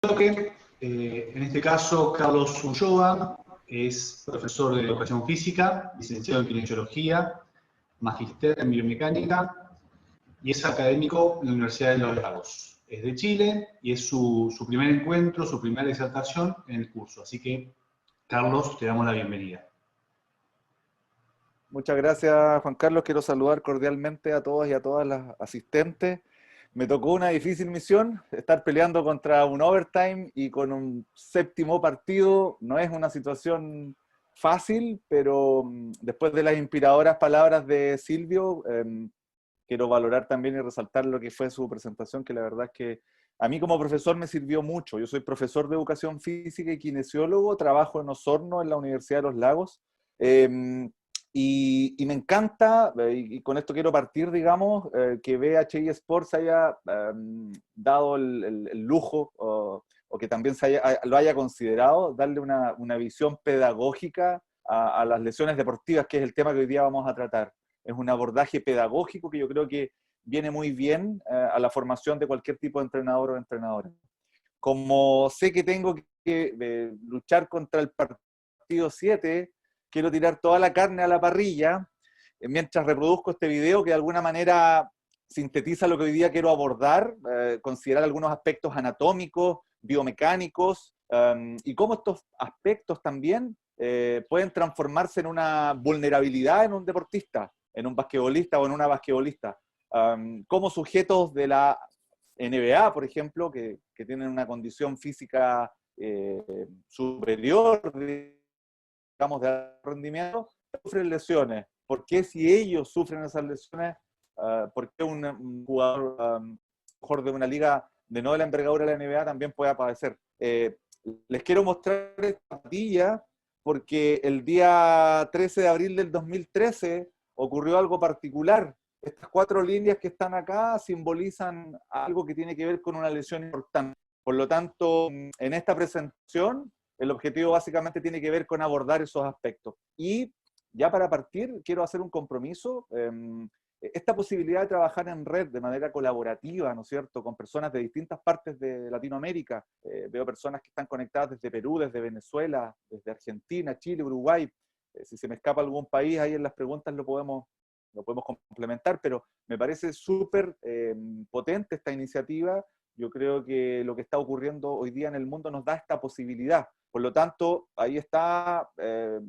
toque. En este caso, Carlos Ulloa es profesor de educación física, licenciado en kinesiología, magíster en biomecánica y es académico en la Universidad de Los Lagos. Es de Chile y es su primer encuentro, su primera disertación en el curso. Así que, Carlos, te damos la bienvenida. Muchas gracias, Juan Carlos. Quiero saludar cordialmente a todos y a todas las asistentes. Me tocó una difícil misión, estar peleando contra un overtime y con un séptimo partido. No es una situación fácil, pero después de las inspiradoras palabras de Silvio, quiero valorar también y resaltar lo que fue su presentación, que la verdad es que a mí como profesor me sirvió mucho. Yo soy profesor de educación física y kinesiólogo, trabajo en Osorno, en la Universidad de Los Lagos. Y me encanta, y con esto quiero partir, digamos, que VHI Sports haya dado el lujo, o que también lo haya considerado, darle una visión pedagógica a las lesiones deportivas, que es el tema que hoy día vamos a tratar. Es un abordaje pedagógico que yo creo que viene muy bien a la formación de cualquier tipo de entrenador o entrenadora. Como sé que tengo que luchar contra el partido 7, quiero tirar toda la carne a la parrilla mientras reproduzco este video que de alguna manera sintetiza lo que hoy día quiero abordar, considerar algunos aspectos anatómicos, biomecánicos, y cómo estos aspectos también pueden transformarse en una vulnerabilidad en un deportista, en un basquetbolista o en una basquetbolista. Como sujetos de la NBA, por ejemplo, que tienen una condición física superior, digamos, de alto rendimiento, sufren lesiones. ¿Por qué si ellos sufren esas lesiones, por qué un jugador mejor de una liga de no de la envergadura de la NBA también pueda padecer? Les quiero mostrar esta plantilla porque el día 13 de abril del 2013 ocurrió algo particular. Estas 4 líneas que están acá simbolizan algo que tiene que ver con una lesión importante. Por lo tanto, en esta presentación, el objetivo básicamente tiene que ver con abordar esos aspectos. Y ya para partir, quiero hacer un compromiso. Esta posibilidad de trabajar en red de manera colaborativa, ¿no es cierto?, con personas de distintas partes de Latinoamérica. Veo personas que están conectadas desde Perú, desde Venezuela, desde Argentina, Chile, Uruguay. Si se me escapa algún país, ahí en las preguntas lo podemos complementar, pero me parece súper potente esta iniciativa. Yo creo que lo que está ocurriendo hoy día en el mundo nos da esta posibilidad. Por lo tanto, ahí está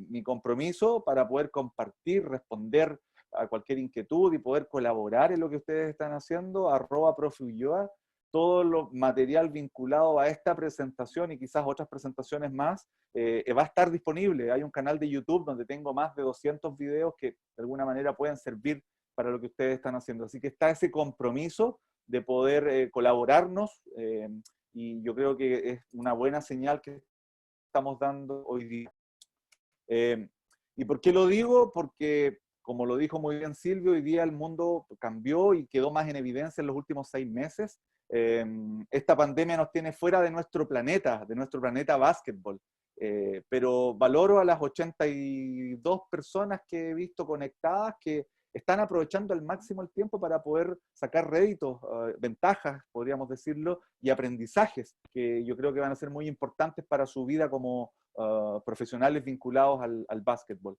mi compromiso para poder compartir, responder a cualquier inquietud y poder colaborar en lo que ustedes están haciendo, @profe_ulloa. Todo lo material vinculado a esta presentación y quizás otras presentaciones más va a estar disponible. Hay un canal de YouTube donde tengo más de 200 videos que de alguna manera pueden servir para lo que ustedes están haciendo. Así que está ese compromiso de poder colaborarnos y yo creo que es una buena señal que estamos dando hoy día. ¿Y por qué lo digo? Porque, como lo dijo muy bien Silvio, hoy día el mundo cambió y quedó más en evidencia en los últimos 6 meses. Esta pandemia nos tiene fuera de nuestro planeta básquetbol. Pero valoro a las 82 personas que he visto conectadas que están aprovechando al máximo el tiempo para poder sacar réditos, ventajas, podríamos decirlo, y aprendizajes que yo creo que van a ser muy importantes para su vida como profesionales vinculados al básquetbol.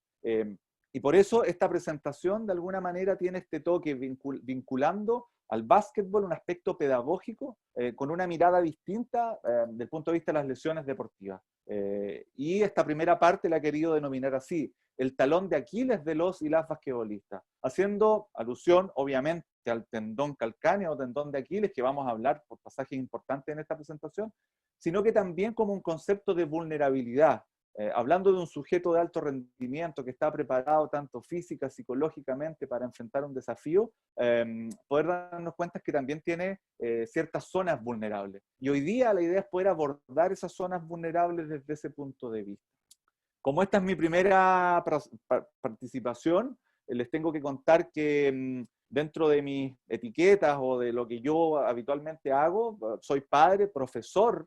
Y por eso esta presentación de alguna manera tiene este toque vinculando al básquetbol un aspecto pedagógico con una mirada distinta del punto de vista de las lesiones deportivas. Y esta primera parte la he querido denominar así, el talón de Aquiles de los y las basquetbolistas, haciendo alusión obviamente al tendón calcáneo o tendón de Aquiles, que vamos a hablar por pasajes importantes en esta presentación, sino que también como un concepto de vulnerabilidad, hablando de un sujeto de alto rendimiento que está preparado tanto física, psicológicamente para enfrentar un desafío, poder darnos cuenta que también tiene ciertas zonas vulnerables. Y hoy día la idea es poder abordar esas zonas vulnerables desde ese punto de vista. Como esta es mi primera participación, les tengo que contar que dentro de mis etiquetas o de lo que yo habitualmente hago, soy padre, profesor,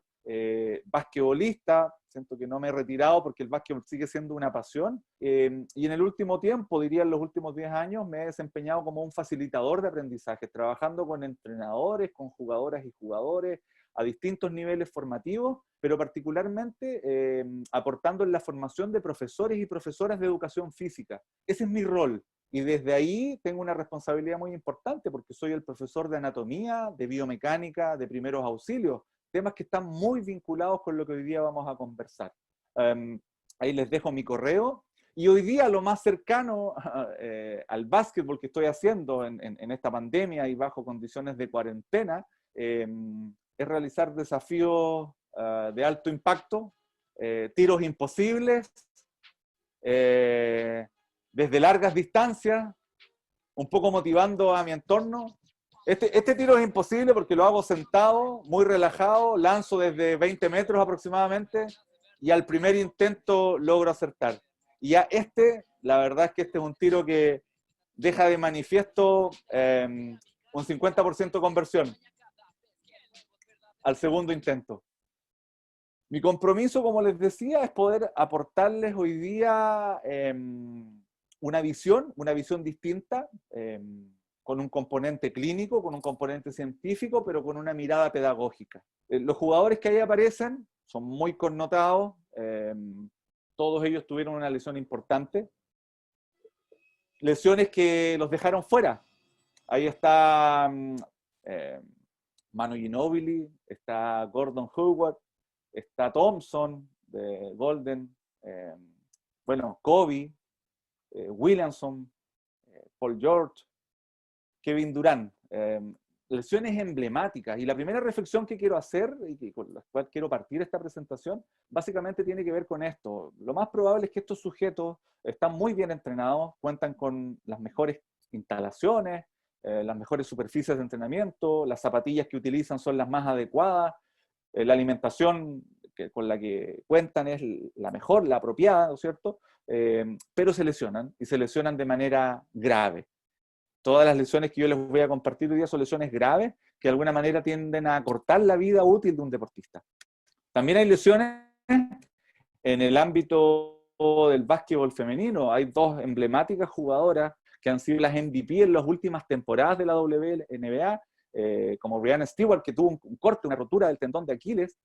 basquetbolista, siento que no me he retirado porque el básquetbol sigue siendo una pasión, y en el último tiempo, diría en los últimos 10 años, me he desempeñado como un facilitador de aprendizaje, trabajando con entrenadores, con jugadoras y jugadores, a distintos niveles formativos, pero particularmente aportando en la formación de profesores y profesoras de educación física. Ese es mi rol. Y desde ahí tengo una responsabilidad muy importante porque soy el profesor de anatomía, de biomecánica, de primeros auxilios, temas que están muy vinculados con lo que hoy día vamos a conversar. Ahí les dejo mi correo. Y hoy día lo más cercano al básquetbol que estoy haciendo en esta pandemia y bajo condiciones de cuarentena es realizar desafíos de alto impacto, tiros imposibles, desde largas distancias, un poco motivando a mi entorno. Este tiro es imposible porque lo hago sentado, muy relajado, lanzo desde 20 metros aproximadamente y al primer intento logro acertar. Y ya la verdad es que este es un tiro que deja de manifiesto un 50% conversión al segundo intento. Mi compromiso, como les decía, es poder aportarles hoy día una visión distinta, con un componente clínico, con un componente científico, pero con una mirada pedagógica. Los jugadores que ahí aparecen son muy connotados, todos ellos tuvieron una lesión importante, lesiones que los dejaron fuera. Ahí está Manu Ginóbili, está Gordon Hayward, está Thompson de Golden, bueno, Kobe, Williamson, Paul George, Kevin Durant. Lesiones emblemáticas. Y la primera reflexión que quiero hacer, y con la cual quiero partir esta presentación, básicamente tiene que ver con esto. Lo más probable es que estos sujetos están muy bien entrenados, cuentan con las mejores instalaciones, las mejores superficies de entrenamiento, las zapatillas que utilizan son las más adecuadas, la alimentación con la que cuentan es la mejor, la apropiada, ¿no es cierto? Pero se lesionan, y se lesionan de manera grave. Todas las lesiones que yo les voy a compartir hoy día son lesiones graves que de alguna manera tienden a acortar la vida útil de un deportista. También hay lesiones en el ámbito del básquetbol femenino. Hay dos emblemáticas jugadoras que han sido las MVP en las últimas temporadas de la WNBA, como Breanna Stewart, que tuvo un corte, una rotura del tendón de Aquiles,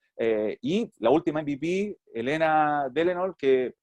y la última MVP, Elena Delenor, que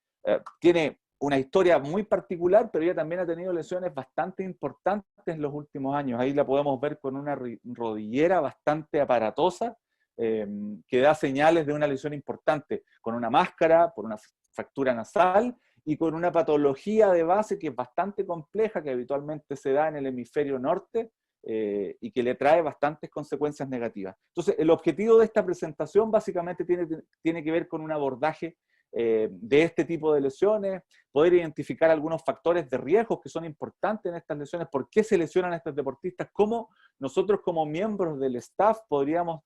tiene una historia muy particular, pero ella también ha tenido lesiones bastante importantes en los últimos años. Ahí la podemos ver con una rodillera bastante aparatosa, que da señales de una lesión importante, con una máscara, por una fractura nasal, y con una patología de base que es bastante compleja, que habitualmente se da en el hemisferio norte, y que le trae bastantes consecuencias negativas. Entonces, el objetivo de esta presentación básicamente tiene que ver con un abordaje de este tipo de lesiones, poder identificar algunos factores de riesgo que son importantes en estas lesiones, por qué se lesionan estos deportistas, cómo nosotros como miembros del staff podríamos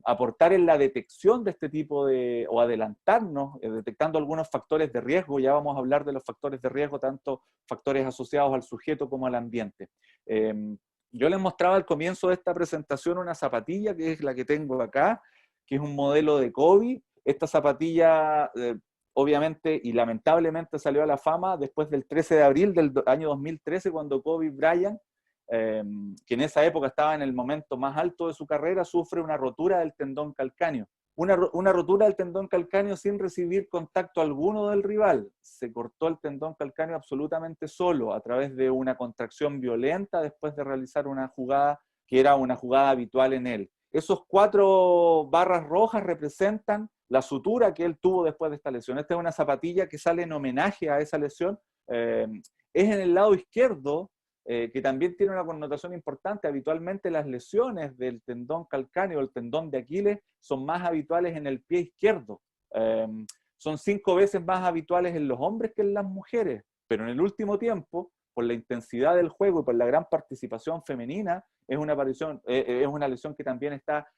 aportar en la detección de este tipo de, o adelantarnos, detectando algunos factores de riesgo. Ya vamos a hablar de los factores de riesgo, tanto factores asociados al sujeto como al ambiente. Yo les mostraba al comienzo de esta presentación una zapatilla, que es la que tengo acá, que es un modelo de Kobe. Esta zapatilla, obviamente y lamentablemente, salió a la fama después del 13 de abril del año 2013, cuando Kobe Bryant, que en esa época estaba en el momento más alto de su carrera, sufre una rotura del tendón calcáneo. Una rotura del tendón calcáneo sin recibir contacto alguno del rival. Se cortó el tendón calcáneo absolutamente solo, a través de una contracción violenta después de realizar una jugada que era una jugada habitual en él. Esos 4 barras rojas representan la sutura que él tuvo después de esta lesión. Esta es una zapatilla que sale en homenaje a esa lesión. Es en el lado izquierdo, que también tiene una connotación importante. Habitualmente las lesiones del tendón calcáneo, el tendón de Aquiles, son más habituales en el pie izquierdo. Son 5 veces más habituales en los hombres que en las mujeres, pero en el último tiempo, por la intensidad del juego y por la gran participación femenina, es una lesión que también está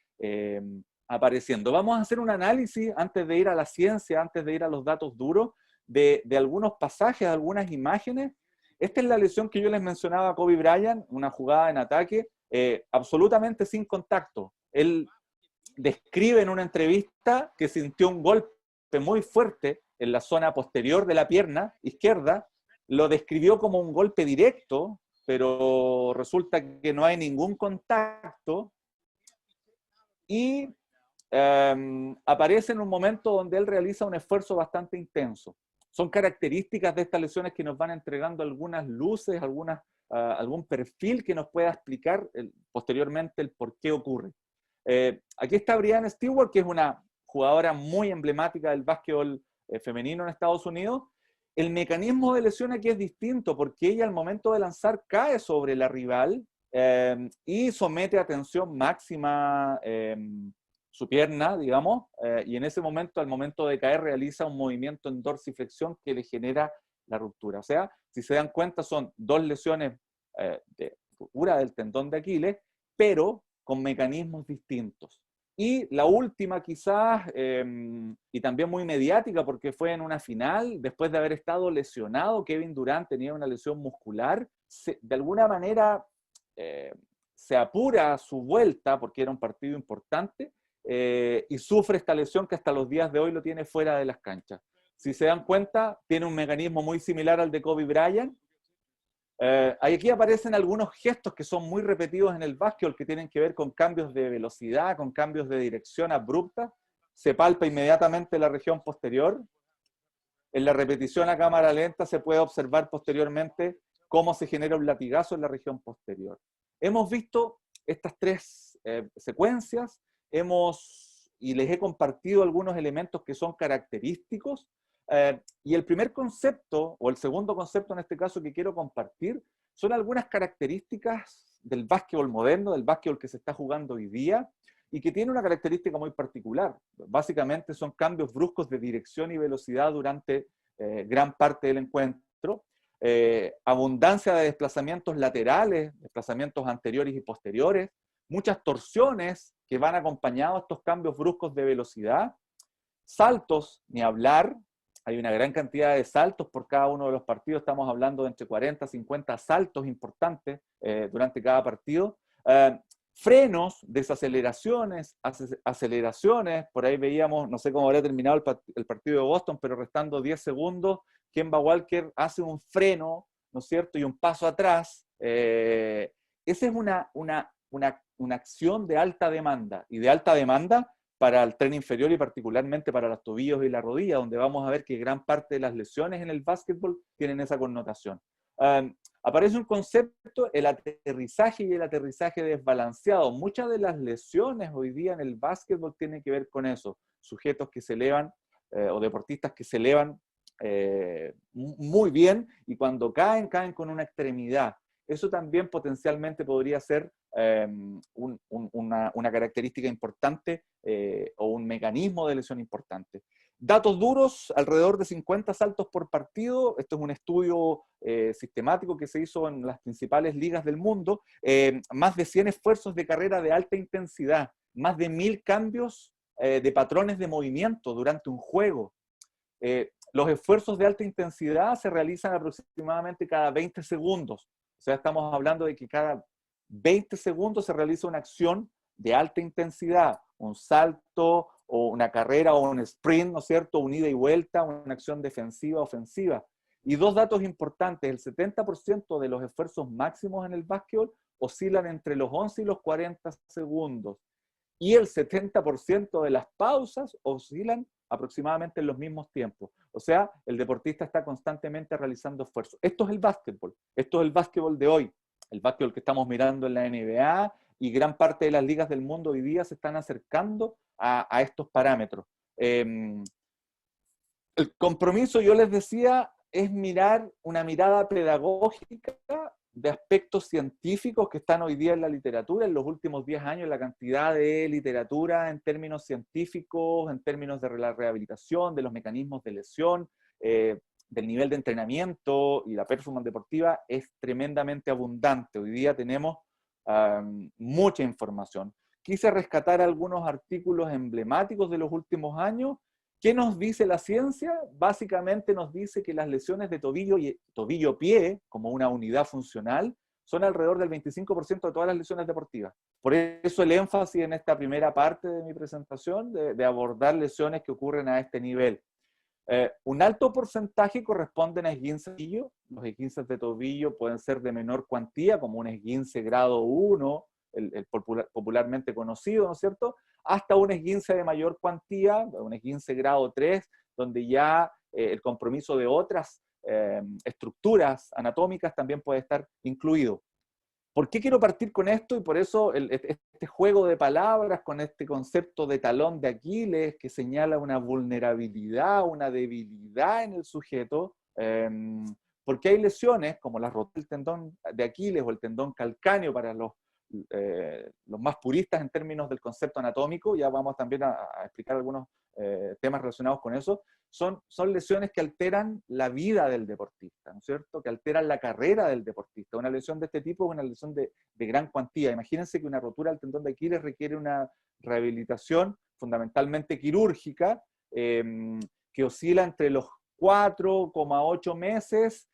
apareciendo. Vamos a hacer un análisis, antes de ir a la ciencia, antes de ir a los datos duros, de algunos pasajes, algunas imágenes. Esta es la lesión que yo les mencionaba a Kobe Bryant, una jugada en ataque, absolutamente sin contacto. Él describe en una entrevista que sintió un golpe muy fuerte en la zona posterior de la pierna izquierda, lo describió como un golpe directo, pero resulta que no hay ningún contacto, y aparece en un momento donde él realiza un esfuerzo bastante intenso. Son características de estas lesiones que nos van entregando algunas luces, algún perfil que nos pueda explicar posteriormente el por qué ocurre. Aquí está Breanne Stewart, que es una jugadora muy emblemática del básquetbol femenino en Estados Unidos. El mecanismo de lesión aquí es distinto, porque ella al momento de lanzar cae sobre la rival y somete a tensión máxima su pierna, digamos, y en ese momento, al momento de caer, realiza un movimiento en dorsiflexión que le genera la ruptura. O sea, si se dan cuenta, son dos lesiones de ruptura del tendón de Aquiles, pero con mecanismos distintos. Y la última quizás, y también muy mediática porque fue en una final, después de haber estado lesionado, Kevin Durant tenía una lesión muscular, de alguna manera se apura su vuelta porque era un partido importante y sufre esta lesión que hasta los días de hoy lo tiene fuera de las canchas. Si se dan cuenta, tiene un mecanismo muy similar al de Kobe Bryant. Aquí aparecen algunos gestos que son muy repetidos en el básquetbol, que tienen que ver con cambios de velocidad, con cambios de dirección abrupta. Se palpa inmediatamente la región posterior. En la repetición a cámara lenta se puede observar posteriormente cómo se genera un latigazo en la región posterior. Hemos visto estas tres secuencias, y les he compartido algunos elementos que son característicos. Y el primer concepto, o el segundo concepto en este caso que quiero compartir, son algunas características del básquetbol moderno, del básquetbol que se está jugando hoy día, y que tiene una característica muy particular. Básicamente son cambios bruscos de dirección y velocidad durante gran parte del encuentro, abundancia de desplazamientos laterales, desplazamientos anteriores y posteriores, muchas torsiones que van acompañados de estos cambios bruscos de velocidad, saltos, ni hablar. Hay una gran cantidad de saltos por cada uno de los partidos. Estamos hablando de entre 40 y 50 saltos importantes durante cada partido. Frenos, desaceleraciones, aceleraciones. Por ahí veíamos, no sé cómo habría terminado el partido de Boston, pero restando 10 segundos, Kemba Walker hace un freno, ¿no es cierto? Y un paso atrás. Esa es una acción de alta demanda. Y de alta demanda para el tren inferior y particularmente para los tobillos y la rodilla, donde vamos a ver que gran parte de las lesiones en el básquetbol tienen esa connotación. Aparece un concepto, el aterrizaje y el aterrizaje desbalanceado. Muchas de las lesiones hoy día en el básquetbol tienen que ver con eso. Sujetos que se elevan o deportistas que se elevan muy bien y cuando caen con una extremidad. Eso también potencialmente podría ser una característica importante o un mecanismo de lesión importante. Datos duros, alrededor de 50 saltos por partido. Esto es un estudio sistemático que se hizo en las principales ligas del mundo. Más de 100 esfuerzos de carrera de alta intensidad, más de 1000 cambios de patrones de movimiento durante un juego. Los esfuerzos de alta intensidad se realizan aproximadamente cada 20 segundos. O sea, estamos hablando de que cada 20 segundos se realiza una acción de alta intensidad, un salto o una carrera o un sprint, ¿no es cierto? Un ida y vuelta, una acción defensiva, ofensiva. Y dos datos importantes, el 70% de los esfuerzos máximos en el básquetbol oscilan entre los 11 y los 40 segundos. Y el 70% de las pausas oscilan aproximadamente en los mismos tiempos. O sea, el deportista está constantemente realizando esfuerzos. Esto es el básquetbol. Esto es el básquetbol de hoy. El básquetbol que estamos mirando en la NBA y gran parte de las ligas del mundo hoy día se están acercando a estos parámetros. El compromiso, yo les decía, es mirar una mirada pedagógica de aspectos científicos que están hoy día en la literatura. En los últimos 10 años, la cantidad de literatura en términos científicos, en términos de la rehabilitación, de los mecanismos de lesión, del nivel de entrenamiento y la performance deportiva es tremendamente abundante. Hoy día tenemos mucha información. Quise rescatar algunos artículos emblemáticos de los últimos años. ¿Qué nos dice la ciencia? Básicamente nos dice que las lesiones de tobillo-pie, como una unidad funcional, son alrededor del 25% de todas las lesiones deportivas. Por eso el énfasis en esta primera parte de mi presentación de abordar lesiones que ocurren a este nivel. Un alto porcentaje corresponden a esguinces de tobillo. Los esguinces de tobillo pueden ser de menor cuantía, como un esguince grado 1, el popularmente conocido, ¿no es cierto? hasta un esguince de mayor cuantía, un esguince grado 3, donde ya el compromiso de otras estructuras anatómicas también puede estar incluido. ¿Por qué quiero partir con esto? Y por eso este juego de palabras con este concepto de talón de Aquiles que señala una vulnerabilidad, una debilidad en el sujeto, porque hay lesiones como la rotura del tendón de Aquiles o el tendón calcáneo para los más puristas en términos del concepto anatómico, ya vamos también a explicar algunos temas relacionados con eso, son lesiones que alteran la vida del deportista, ¿no es cierto? Que alteran la carrera del deportista. Una lesión de este tipo es una lesión de gran cuantía. Imagínense que una rotura del tendón de Aquiles requiere una rehabilitación fundamentalmente quirúrgica, que oscila entre los 4,8 meses.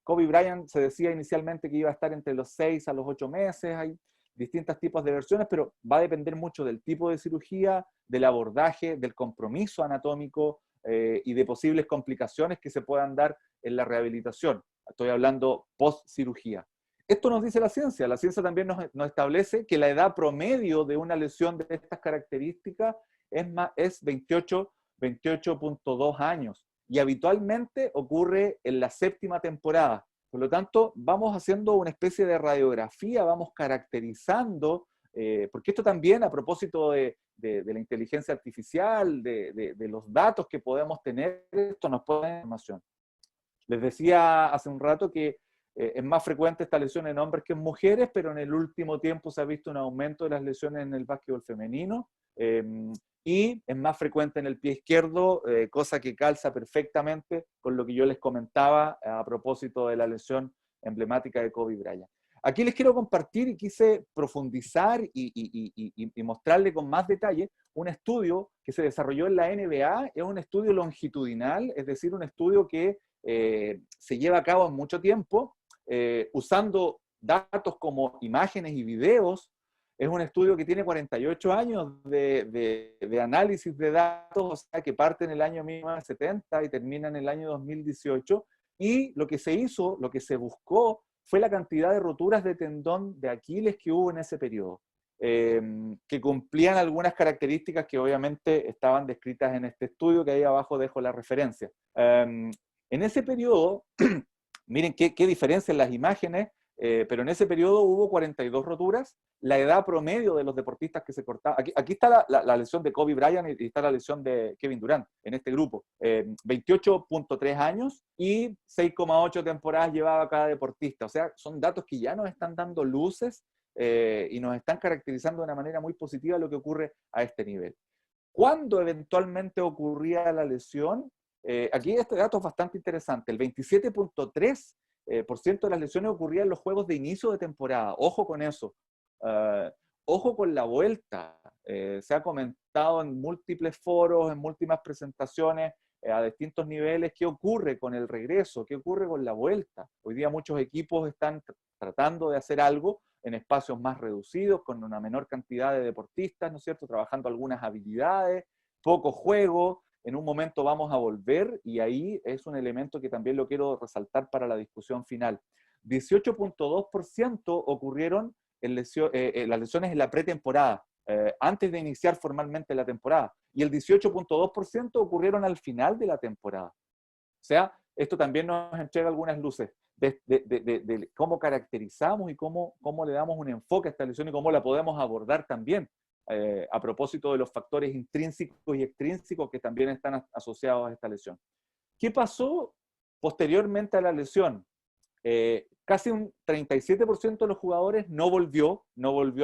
Kobe Bryant se decía inicialmente que iba a estar entre los 6 a los 8 meses. Hay distintos tipos de versiones, pero va a depender mucho del tipo de cirugía, del abordaje, del compromiso anatómico y de posibles complicaciones que se puedan dar en la rehabilitación. Estoy hablando post-cirugía. Esto nos dice la ciencia. La ciencia también nos establece que la edad promedio de una lesión de estas características es 28.2 años. Y habitualmente ocurre en la 7ª temporada. Por lo tanto, vamos haciendo una especie de radiografía, vamos caracterizando, porque esto también, a propósito de la inteligencia artificial, de los datos que podemos tener, esto nos puede dar información. Les decía hace un rato que es más frecuente esta lesión en hombres que en mujeres, pero en el último tiempo se ha visto un aumento de las lesiones en el básquetbol femenino, y es más frecuente en el pie izquierdo, cosa que calza perfectamente con lo que yo les comentaba a propósito de la lesión emblemática de Kobe Bryant. Aquí les quiero compartir y quise profundizar y mostrarle con más detalle un estudio que se desarrolló en la NBA. Es un estudio longitudinal, es decir, un estudio que se lleva a cabo en mucho tiempo, usando datos como imágenes y videos. Es un estudio que tiene 48 años de análisis de datos, o sea, que parte en el año 1970 y termina en el año 2018. Y lo que se hizo, lo que se buscó, fue la cantidad de roturas de tendón de Aquiles que hubo en ese periodo, que cumplían algunas características que obviamente estaban descritas en este estudio, que ahí abajo dejo la referencia. En ese periodo, miren qué diferencia en las imágenes, pero en ese periodo hubo 42 roturas. La edad promedio de los deportistas que se cortaban, aquí está la lesión de Kobe Bryant y está la lesión de Kevin Durant en este grupo, 28.3 años y 6,8 temporadas llevaba cada deportista. O sea, son datos que ya nos están dando luces y nos están caracterizando de una manera muy positiva lo que ocurre a este nivel. ¿Cuándo eventualmente ocurría la lesión? Aquí este dato es bastante interesante. El 27.3% de las lesiones ocurrían en los juegos de inicio de temporada. Ojo con eso. Ojo con la vuelta. Se ha comentado en múltiples foros, en múltiples presentaciones a distintos niveles qué ocurre con el regreso, qué ocurre con la vuelta. Hoy día muchos equipos están tratando de hacer algo en espacios más reducidos, con una menor cantidad de deportistas, ¿no es cierto? Trabajando algunas habilidades, poco juego. En un momento vamos a volver y ahí es un elemento que también lo quiero resaltar para la discusión final. 18.2% ocurrieron en las lesiones en la pretemporada, antes de iniciar formalmente la temporada, y el 18.2% ocurrieron al final de la temporada. O sea, esto también nos entrega algunas luces de cómo caracterizamos y cómo le damos un enfoque a esta lesión y cómo la podemos abordar también, a propósito de los factores intrínsecos y extrínsecos que también están asociados a esta lesión. ¿Qué pasó posteriormente a la lesión? Casi un 37% de los jugadores no volvió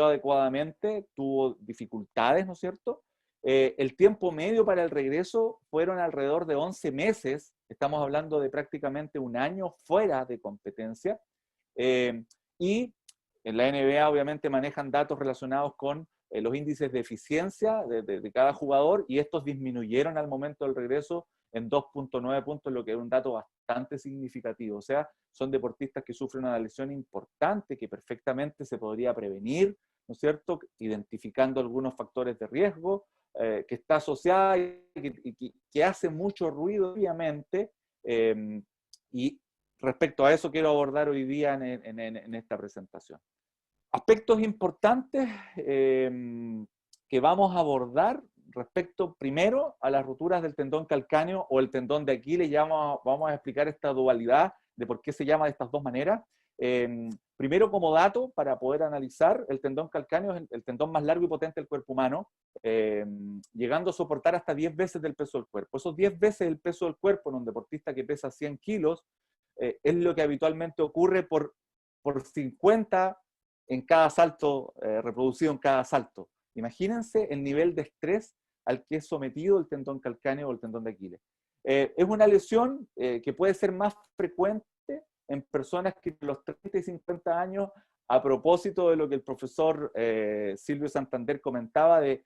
adecuadamente, tuvo dificultades, ¿no es cierto? El tiempo medio para el regreso fueron alrededor de 11 meses, estamos hablando de prácticamente un año fuera de competencia, y en la NBA obviamente manejan datos relacionados con los índices de eficiencia de cada jugador, y estos disminuyeron al momento del regreso en 2.9 puntos, lo que es un dato bastante significativo. O sea, son deportistas que sufren una lesión importante que perfectamente se podría prevenir, ¿no es cierto? Identificando algunos factores de riesgo, que está asociada y que hace mucho ruido, obviamente, y respecto a eso quiero abordar hoy día en esta presentación. Aspectos importantes que que vamos a abordar respecto primero a las roturas del tendón calcáneo o el tendón de Aquiles. Ya vamos a explicar esta dualidad de por qué se llama de estas dos maneras. Primero, como dato, para poder analizar, el tendón calcáneo es el tendón más largo y potente del cuerpo humano, llegando a soportar hasta 10 veces del peso del cuerpo. Esos 10 veces el peso del cuerpo en un deportista que pesa 100 kilos es lo que habitualmente ocurre por 50 en cada salto, reproducido en cada salto. Imagínense el nivel de estrés al que es sometido el tendón calcáneo o el tendón de Aquiles. Es una lesión que puede ser más frecuente en personas que a los 30 y 50 años, a propósito de lo que el profesor Silvio Santander comentaba de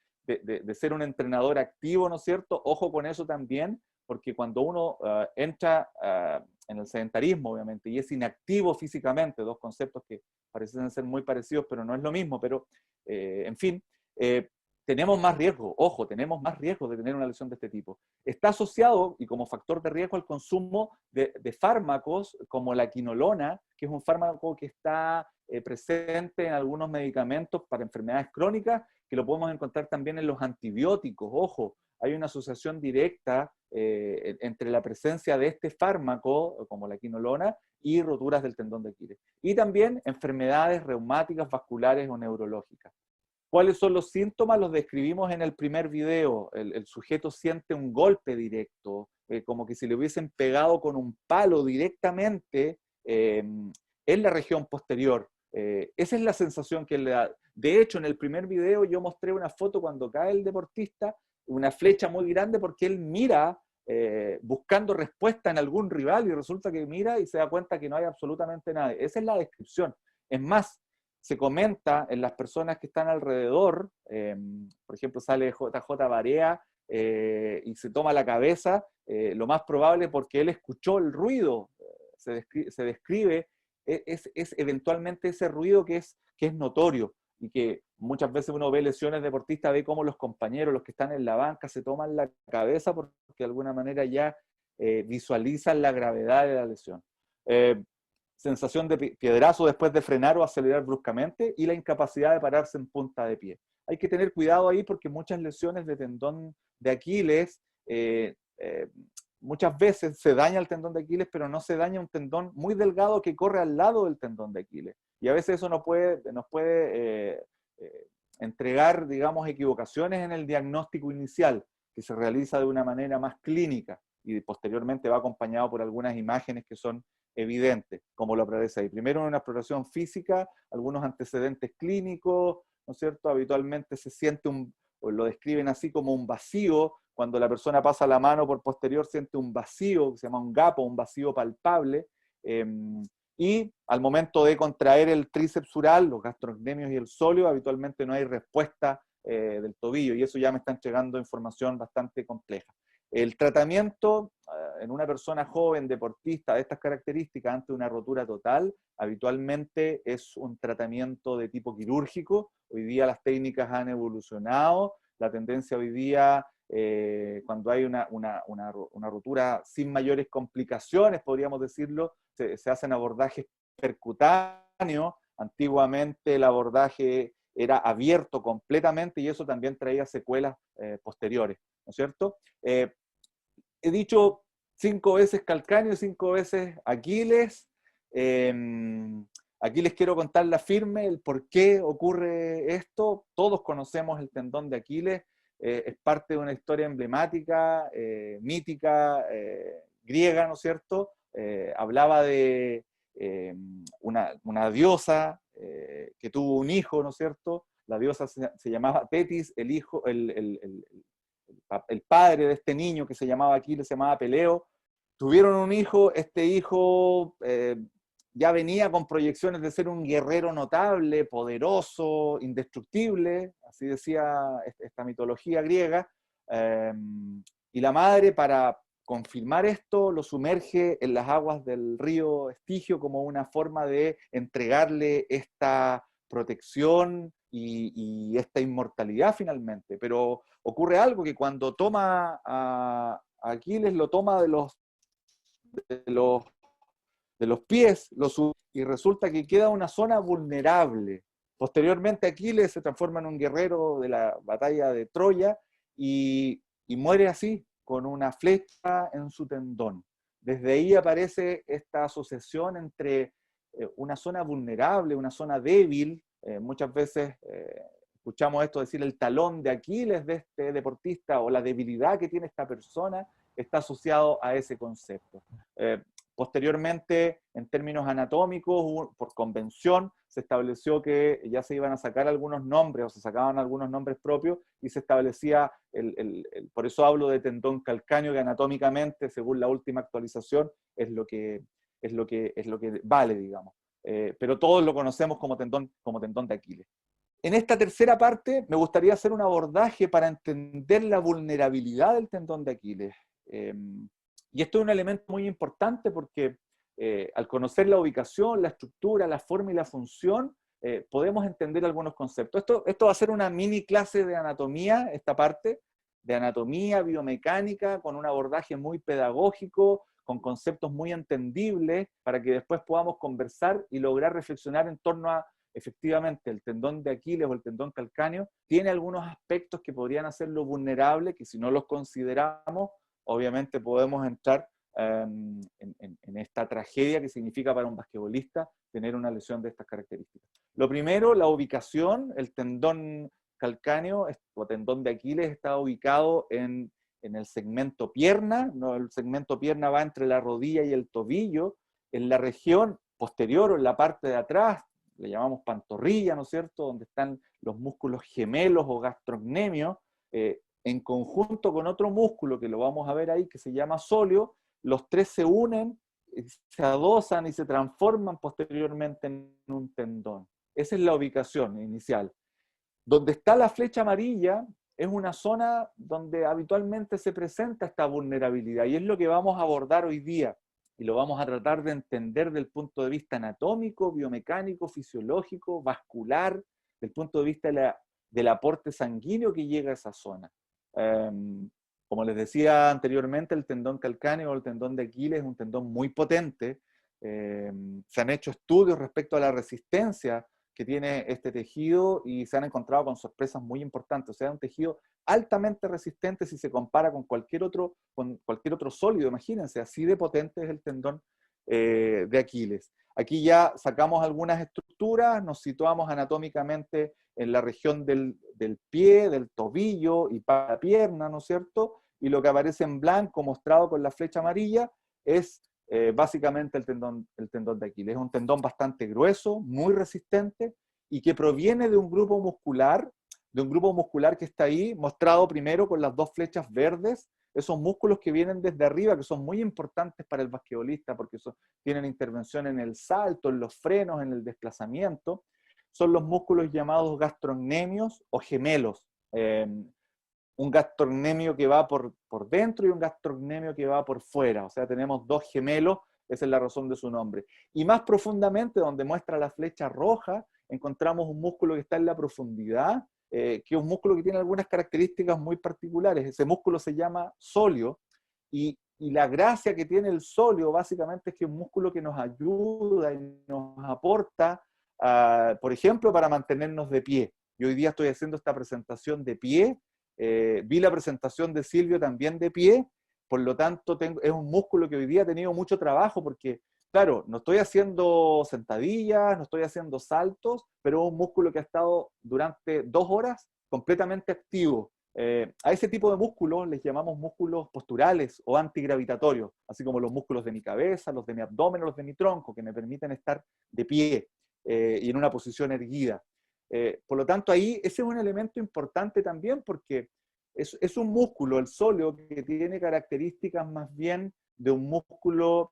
ser un entrenador activo, ¿no es cierto? Ojo con eso también, porque cuando uno entra en el sedentarismo, obviamente, y es inactivo físicamente, dos conceptos que parecen ser muy parecidos, pero no es lo mismo, pero en fin, tenemos más riesgo, ojo, tenemos más riesgo de tener una lesión de este tipo. Está asociado, y como factor de riesgo, al consumo de fármacos como la quinolona, que es un fármaco que está presente en algunos medicamentos para enfermedades crónicas, que lo podemos encontrar también en los antibióticos. Ojo, hay una asociación directa entre la presencia de este fármaco, como la quinolona, y roturas del tendón de Aquiles. Y también enfermedades reumáticas, vasculares o neurológicas. ¿Cuáles son los síntomas? Los describimos en el primer video. El sujeto siente un golpe directo, como que si le hubiesen pegado con un palo directamente en la región posterior. Esa es la sensación que le da. De hecho, en el primer video yo mostré una foto cuando cae el deportista, una flecha muy grande porque él mira buscando respuesta en algún rival y resulta que mira y se da cuenta que no hay absolutamente nadie. Esa es la descripción. Es más, se comenta en las personas que están alrededor, por ejemplo, sale JJ Barea y se toma la cabeza, lo más probable porque él escuchó el ruido, se describe, es eventualmente ese ruido que es notorio y que muchas veces uno ve lesiones deportistas, ve cómo los compañeros, los que están en la banca, se toman la cabeza porque de alguna manera ya visualizan la gravedad de la lesión. Sensación de piedrazo después de frenar o acelerar bruscamente y la incapacidad de pararse en punta de pie. Hay que tener cuidado ahí porque muchas lesiones de tendón de Aquiles, muchas veces se daña el tendón de Aquiles, pero no se daña un tendón muy delgado que corre al lado del tendón de Aquiles. Y a veces eso nos puede entregar, digamos, equivocaciones en el diagnóstico inicial, que se realiza de una manera más clínica y posteriormente va acompañado por algunas imágenes que son evidente, como lo aparece ahí. Primero una exploración física, algunos antecedentes clínicos, ¿no es cierto? Habitualmente se siente o lo describen así como un vacío, cuando la persona pasa la mano por posterior siente un vacío, que se llama un gapo, un vacío palpable, y al momento de contraer el tríceps sural, los gastrocnemios y el sóleo, habitualmente no hay respuesta del tobillo, y eso ya me está entregando información bastante compleja. El tratamiento en una persona joven, deportista, de estas características, ante una rotura total, habitualmente es un tratamiento de tipo quirúrgico. Hoy día las técnicas han evolucionado, la tendencia hoy día, cuando hay una rotura sin mayores complicaciones, podríamos decirlo, se hacen abordajes percutáneos. Antiguamente el abordaje era abierto completamente y eso también traía secuelas posteriores, ¿no es cierto? He dicho 5 veces calcáneo, 5 veces Aquiles. Aquí les quiero contar la firme, el por qué ocurre esto. Todos conocemos el tendón de Aquiles, es parte de una historia emblemática, mítica, griega, ¿no es cierto? Hablaba de una diosa que tuvo un hijo, ¿no es cierto? La diosa se llamaba Tetis, el hijo, el padre de este niño que se llamaba Aquiles se llamaba Peleo. Tuvieron un hijo, este hijo ya venía con proyecciones de ser un guerrero notable, poderoso, indestructible, así decía esta mitología griega, y la madre, para confirmar esto, lo sumerge en las aguas del río Estigio como una forma de entregarle esta protección y esta inmortalidad finalmente. Pero ocurre algo, que cuando toma a Aquiles, lo toma de los pies, y resulta que queda una zona vulnerable. Posteriormente Aquiles se transforma en un guerrero de la batalla de Troya y muere así, con una flecha en su tendón. Desde ahí aparece esta asociación entre una zona vulnerable, una zona débil. Muchas veces escuchamos esto decir el talón de Aquiles de este deportista o la debilidad que tiene esta persona está asociado a ese concepto. Posteriormente, en términos anatómicos, por convención, se estableció que ya se iban a sacar algunos nombres, o se sacaban algunos nombres propios, y se establecía, por eso hablo de tendón calcáneo, que anatómicamente, según la última actualización, es lo que vale, digamos. Pero todos lo conocemos como tendón de Aquiles. En esta tercera parte, me gustaría hacer un abordaje para entender la vulnerabilidad del tendón de Aquiles. Y esto es un elemento muy importante porque al conocer la ubicación, la estructura, la forma y la función, podemos entender algunos conceptos. Esto va a ser una mini clase de anatomía, esta parte, de anatomía, biomecánica, con un abordaje muy pedagógico, con conceptos muy entendibles, para que después podamos conversar y lograr reflexionar en torno a, efectivamente, el tendón de Aquiles o el tendón calcáneo tiene algunos aspectos que podrían hacerlo vulnerable, que si no los consideramos, obviamente podemos entrar en esta tragedia que significa para un basquetbolista tener una lesión de estas características. Lo primero, la ubicación. El tendón calcáneo o tendón de Aquiles está ubicado en el segmento pierna, ¿no? El segmento pierna va entre la rodilla y el tobillo, en la región posterior o en la parte de atrás, le llamamos pantorrilla, ¿no es cierto?, donde están los músculos gemelos o gastrocnemios, en conjunto con otro músculo que lo vamos a ver ahí, que se llama sóleo. Los tres se unen, se adosan y se transforman posteriormente en un tendón. Esa es la ubicación inicial. Donde está la flecha amarilla es una zona donde habitualmente se presenta esta vulnerabilidad, y es lo que vamos a abordar hoy día, y lo vamos a tratar de entender desde el punto de vista anatómico, biomecánico, fisiológico, vascular, desde el punto de vista del aporte sanguíneo que llega a esa zona. Como les decía anteriormente, el tendón calcáneo o el tendón de Aquiles es un tendón muy potente. Se han hecho estudios respecto a la resistencia que tiene este tejido y se han encontrado con sorpresas muy importantes. O sea, es un tejido altamente resistente si se compara con cualquier otro sólido. Imagínense, así de potente es el tendón de Aquiles. Aquí ya sacamos algunas estructuras, nos situamos anatómicamente en la región del pie, del tobillo y para la pierna, ¿no es cierto? Y lo que aparece en blanco, mostrado con la flecha amarilla, es básicamente el tendón de Aquiles. Es un tendón bastante grueso, muy resistente, y que proviene de un grupo muscular que está ahí, mostrado primero con las dos flechas verdes, esos músculos que vienen desde arriba, que son muy importantes para el basquetbolista, porque tienen intervención en el salto, en los frenos, en el desplazamiento. Son los músculos llamados gastrocnemios o gemelos. Un gastrocnemio que va por dentro y un gastrocnemio que va por fuera. O sea, tenemos dos gemelos, esa es la razón de su nombre. Y más profundamente, donde muestra la flecha roja, encontramos un músculo que está en la profundidad, que es un músculo que tiene algunas características muy particulares. Ese músculo se llama sóleo, y la gracia que tiene el sóleo básicamente es que es un músculo que nos ayuda y nos aporta, por ejemplo, para mantenernos de pie. Yo hoy día estoy haciendo esta presentación de pie, vi la presentación de Silvio también de pie, por lo tanto es un músculo que hoy día ha tenido mucho trabajo porque, claro, no estoy haciendo sentadillas, no estoy haciendo saltos, pero es un músculo que ha estado durante 2 horas completamente activo. A ese tipo de músculos les llamamos músculos posturales o antigravitatorios, así como los músculos de mi cabeza, los de mi abdomen o los de mi tronco, que me permiten estar de pie y en una posición erguida. Por lo tanto, ahí ese es un elemento importante también porque es un músculo, el sóleo, que tiene características más bien de un músculo,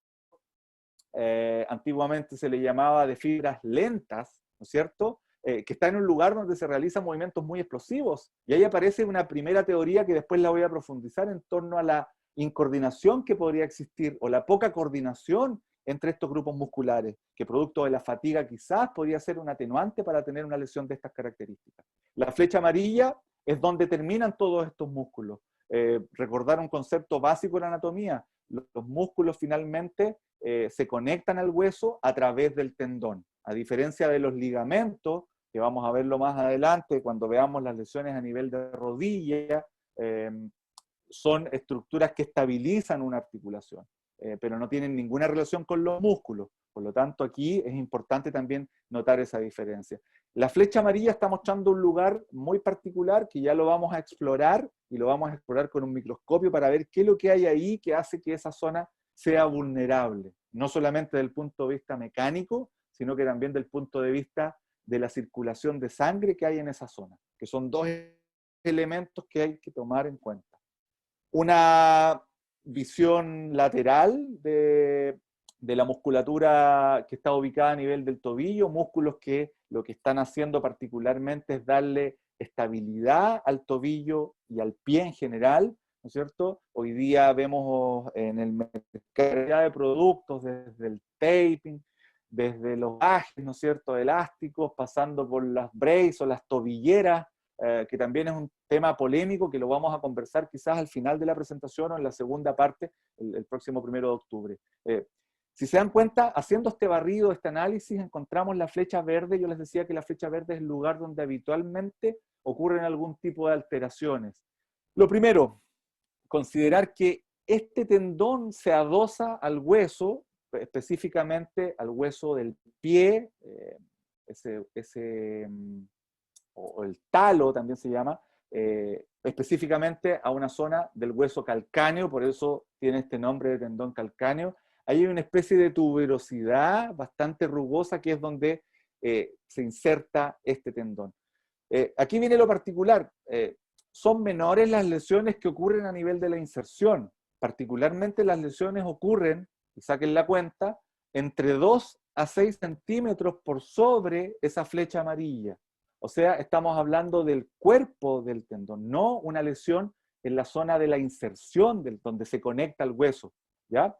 antiguamente se le llamaba de fibras lentas, ¿no es cierto?, que está en un lugar donde se realizan movimientos muy explosivos. Y ahí aparece una primera teoría que después la voy a profundizar en torno a la incoordinación que podría existir, o la poca coordinación entre estos grupos musculares, que producto de la fatiga quizás podría ser un atenuante para tener una lesión de estas características. La flecha amarilla es donde terminan todos estos músculos. Recordar un concepto básico de la anatomía: los músculos finalmente se conectan al hueso a través del tendón. A diferencia de los ligamentos, que vamos a verlo más adelante cuando veamos las lesiones a nivel de rodilla, son estructuras que estabilizan una articulación, pero no tienen ninguna relación con los músculos. Por lo tanto, aquí es importante también notar esa diferencia. La flecha amarilla está mostrando un lugar muy particular que ya lo vamos a explorar, y lo vamos a explorar con un microscopio para ver qué es lo que hay ahí que hace que esa zona sea vulnerable, no solamente desde el punto de vista mecánico, sino que también desde el punto de vista de la circulación de sangre que hay en esa zona, que son dos elementos que hay que tomar en cuenta. Una visión lateral de la musculatura que está ubicada a nivel del tobillo, músculos que lo que están haciendo particularmente es darle estabilidad al tobillo y al pie en general, ¿no es cierto? Hoy día vemos en el mercado de productos, desde el taping, desde los gajes, ¿no es cierto?, elásticos, pasando por las braces o las tobilleras, que también es un tema polémico que lo vamos a conversar quizás al final de la presentación o en la segunda parte, el próximo 1 de octubre. Si se dan cuenta, haciendo este barrido, este análisis, encontramos la flecha verde. Yo les decía que la flecha verde es el lugar donde habitualmente ocurren algún tipo de alteraciones. Lo primero, considerar que este tendón se adosa al hueso, específicamente al hueso del pie, o el talo también se llama, específicamente a una zona del hueso calcáneo, por eso tiene este nombre de tendón calcáneo. Ahí hay una especie de tuberosidad bastante rugosa que es donde se inserta este tendón. Aquí viene lo particular. Son menores las lesiones que ocurren a nivel de la inserción. Particularmente las lesiones ocurren, y saquen la cuenta, entre 2 a 6 centímetros por sobre esa flecha amarilla. O sea, estamos hablando del cuerpo del tendón, no una lesión en la zona de la inserción, donde se conecta el hueso, ¿ya?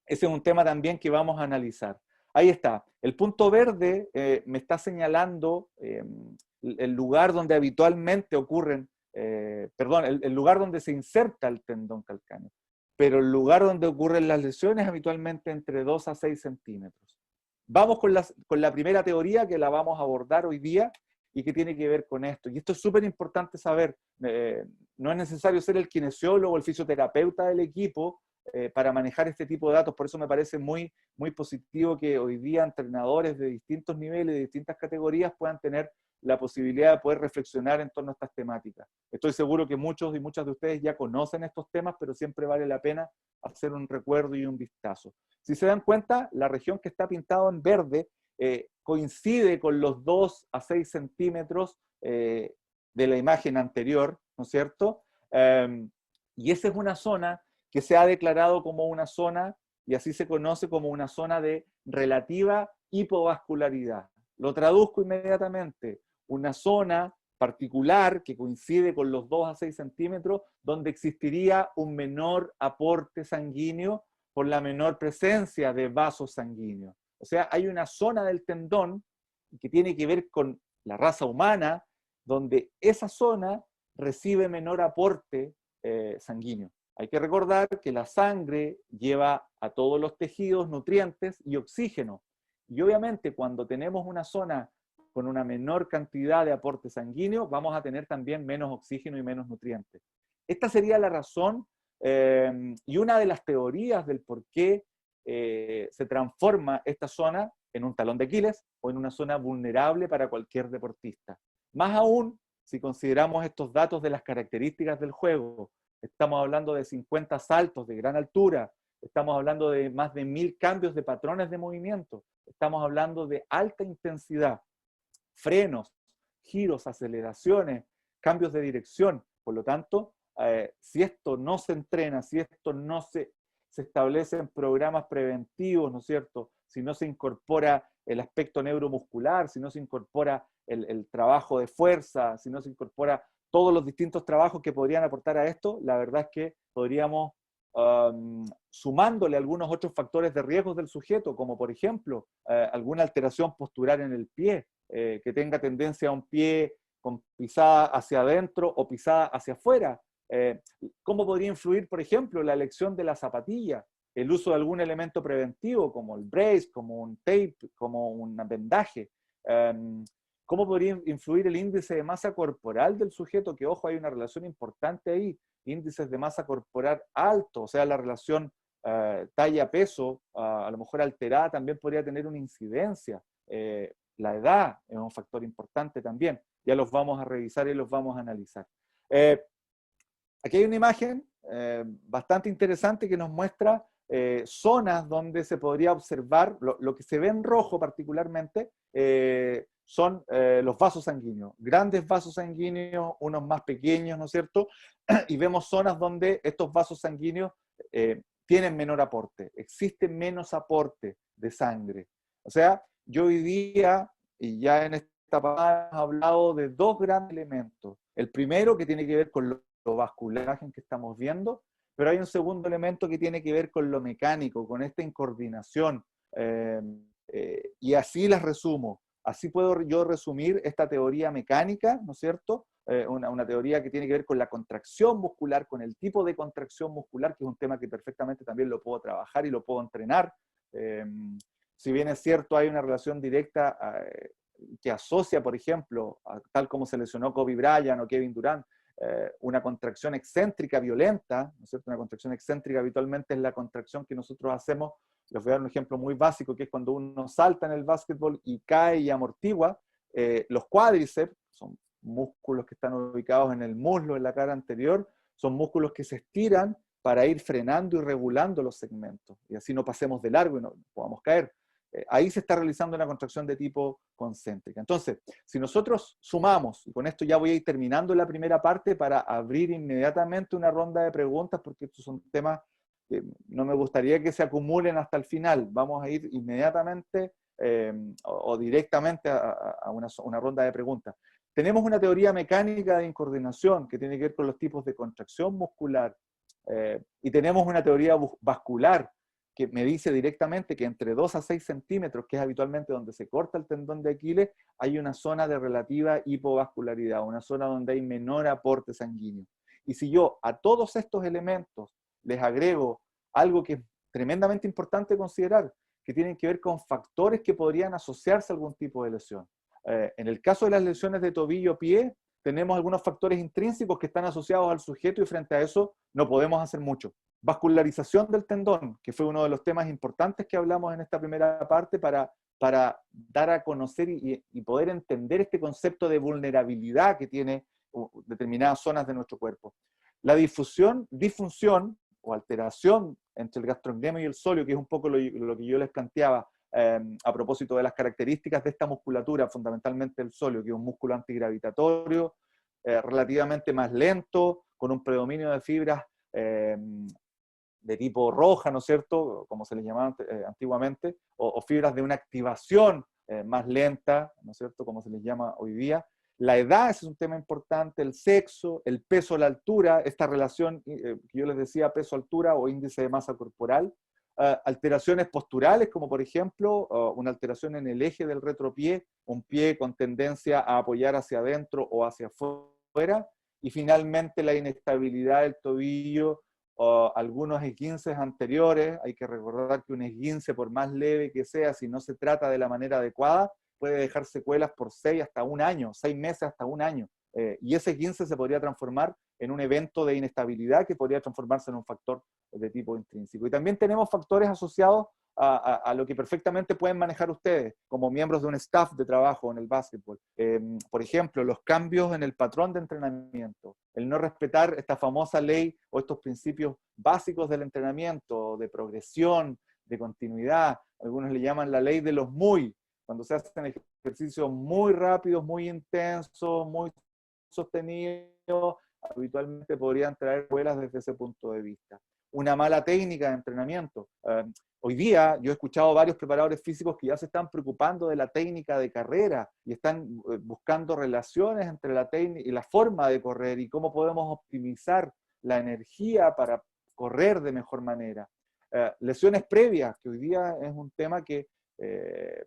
Ese es un tema también que vamos a analizar. Ahí está. El punto verde me está señalando el lugar donde habitualmente ocurren, el lugar donde se inserta el tendón calcáneo. Pero el lugar donde ocurren las lesiones habitualmente entre 2 a 6 centímetros. Vamos con la primera teoría que la vamos a abordar hoy día y que tiene que ver con esto. Y esto es súper importante saber. No es necesario ser el kinesiólogo o el fisioterapeuta del equipo para manejar este tipo de datos. Por eso me parece muy, muy positivo que hoy día entrenadores de distintos niveles, de distintas categorías, puedan tener la posibilidad de poder reflexionar en torno a estas temáticas. Estoy seguro que muchos y muchas de ustedes ya conocen estos temas, pero siempre vale la pena hacer un recuerdo y un vistazo. Si se dan cuenta, la región que está pintada en verde coincide con los 2 a 6 centímetros de la imagen anterior, ¿no es cierto? Y esa es una zona que se ha declarado como una zona, y así se conoce como una zona de relativa hipovascularidad. Lo traduzco inmediatamente. Una zona particular que coincide con los 2 a 6 centímetros, donde existiría un menor aporte sanguíneo por la menor presencia de vasos sanguíneos. O sea, hay una zona del tendón que tiene que ver con la raza humana, donde esa zona recibe menor aporte sanguíneo. Hay que recordar que la sangre lleva a todos los tejidos nutrientes y oxígeno. Y obviamente cuando tenemos una zona con una menor cantidad de aporte sanguíneo, vamos a tener también menos oxígeno y menos nutrientes. Esta sería la razón y una de las teorías del por qué se transforma esta zona en un talón de Aquiles o en una zona vulnerable para cualquier deportista. Más aún, si consideramos estos datos de las características del juego, estamos hablando de 50 saltos de gran altura, estamos hablando de más de 1000 cambios de patrones de movimiento, estamos hablando de alta intensidad, frenos, giros, aceleraciones, cambios de dirección. Por lo tanto, si esto no se entrena, si esto no se establece en programas preventivos, ¿no es cierto? Si no se incorpora el aspecto neuromuscular, si no se incorpora el trabajo de fuerza, si no se incorpora todos los distintos trabajos que podrían aportar a esto, la verdad es que podríamos, sumándole algunos otros factores de riesgo del sujeto, como por ejemplo, alguna alteración postural en el pie, que tenga tendencia a un pie con pisada hacia adentro o pisada hacia afuera. ¿Cómo podría influir, por ejemplo, la elección de la zapatilla, el uso de algún elemento preventivo, como el brace, como un tape, como un vendaje? ¿Cómo podría influir el índice de masa corporal del sujeto? Que, ojo, hay una relación importante ahí. Índices de masa corporal alto, o sea, la relación talla-peso, a lo mejor alterada, también podría tener una incidencia. La edad es un factor importante también. Ya los vamos a revisar y los vamos a analizar. Aquí hay una imagen bastante interesante que nos muestra zonas donde se podría observar, lo que se ve en rojo particularmente, son los vasos sanguíneos, grandes vasos sanguíneos, unos más pequeños, ¿no es cierto? Y vemos zonas donde estos vasos sanguíneos tienen menor aporte, existe menos aporte de sangre. O sea, yo hoy día, y ya en esta parada hemos hablado de dos grandes elementos. El primero, que tiene que ver con lo vascular que estamos viendo, pero hay un segundo elemento que tiene que ver con lo mecánico, con esta incoordinación. Y así las resumo. Así puedo yo resumir esta teoría mecánica, ¿no es cierto? Una teoría que tiene que ver con la contracción muscular, con el tipo de contracción muscular, que es un tema que perfectamente también lo puedo trabajar y lo puedo entrenar. Si bien es cierto, hay una relación directa que asocia, por ejemplo, tal como se lesionó Kobe Bryant o Kevin Durant, una contracción excéntrica violenta, ¿no es cierto? Una contracción excéntrica habitualmente es la contracción que nosotros hacemos. Les voy a dar un ejemplo muy básico, que es cuando uno salta en el básquetbol y cae y amortigua. Los cuádriceps, son músculos que están ubicados en el muslo, en la cara anterior, son músculos que se estiran para ir frenando y regulando los segmentos, y así no pasemos de largo y no podamos caer. Ahí se está realizando una contracción de tipo concéntrica. Entonces, si nosotros sumamos, y con esto ya voy a ir terminando la primera parte para abrir inmediatamente una ronda de preguntas, porque estos son temas que no me gustaría que se acumulen hasta el final. Vamos a ir inmediatamente o directamente a una ronda de preguntas. Tenemos una teoría mecánica de incoordinación que tiene que ver con los tipos de contracción muscular, y tenemos una teoría vascular que me dice directamente que entre 2 a 6 centímetros, que es habitualmente donde se corta el tendón de Aquiles, hay una zona de relativa hipovascularidad, una zona donde hay menor aporte sanguíneo. Y si yo a todos estos elementos les agrego algo que es tremendamente importante considerar, que tienen que ver con factores que podrían asociarse a algún tipo de lesión. En el caso de las lesiones de tobillo-pie, tenemos algunos factores intrínsecos que están asociados al sujeto y frente a eso no podemos hacer mucho. Vascularización del tendón, que fue uno de los temas importantes que hablamos en esta primera parte para dar a conocer y poder entender este concepto de vulnerabilidad que tiene determinadas zonas de nuestro cuerpo. La disfunción o alteración entre el gastrocnemo y el sóleo, que es un poco lo que yo les planteaba a propósito de las características de esta musculatura, fundamentalmente el sóleo, que es un músculo antigravitatorio, relativamente más lento, con un predominio de fibras de tipo roja, ¿no es cierto?, como se les llamaba antiguamente, o fibras de una activación más lenta, ¿no es cierto?, como se les llama hoy día. La edad es un tema importante, el sexo, el peso, la altura, esta relación que yo les decía, peso-altura o índice de masa corporal. Alteraciones posturales, como por ejemplo una alteración en el eje del retropié, un pie con tendencia a apoyar hacia adentro o hacia afuera, y finalmente la inestabilidad del tobillo, algunos esguinces anteriores. Hay que recordar que un esguince, por más leve que sea, si no se trata de la manera adecuada, puede dejar secuelas por 6 hasta un año, 6 meses hasta un año. Y ese esguince se podría transformar en un evento de inestabilidad que podría transformarse en un factor de tipo intrínseco. Y también tenemos factores asociados a lo que perfectamente pueden manejar ustedes como miembros de un staff de trabajo en el básquetbol. Por ejemplo, los cambios en el patrón de entrenamiento, el no respetar esta famosa ley o estos principios básicos del entrenamiento, de progresión, de continuidad. Algunos le llaman la ley de los muy, cuando se hacen ejercicios muy rápidos, muy intensos, muy sostenidos, habitualmente podrían traer secuelas desde ese punto de vista. Una mala técnica de entrenamiento. Hoy día yo he escuchado varios preparadores físicos que ya se están preocupando de la técnica de carrera y están buscando relaciones entre la técnica y la forma de correr y cómo podemos optimizar la energía para correr de mejor manera. Lesiones previas, que hoy día es un tema que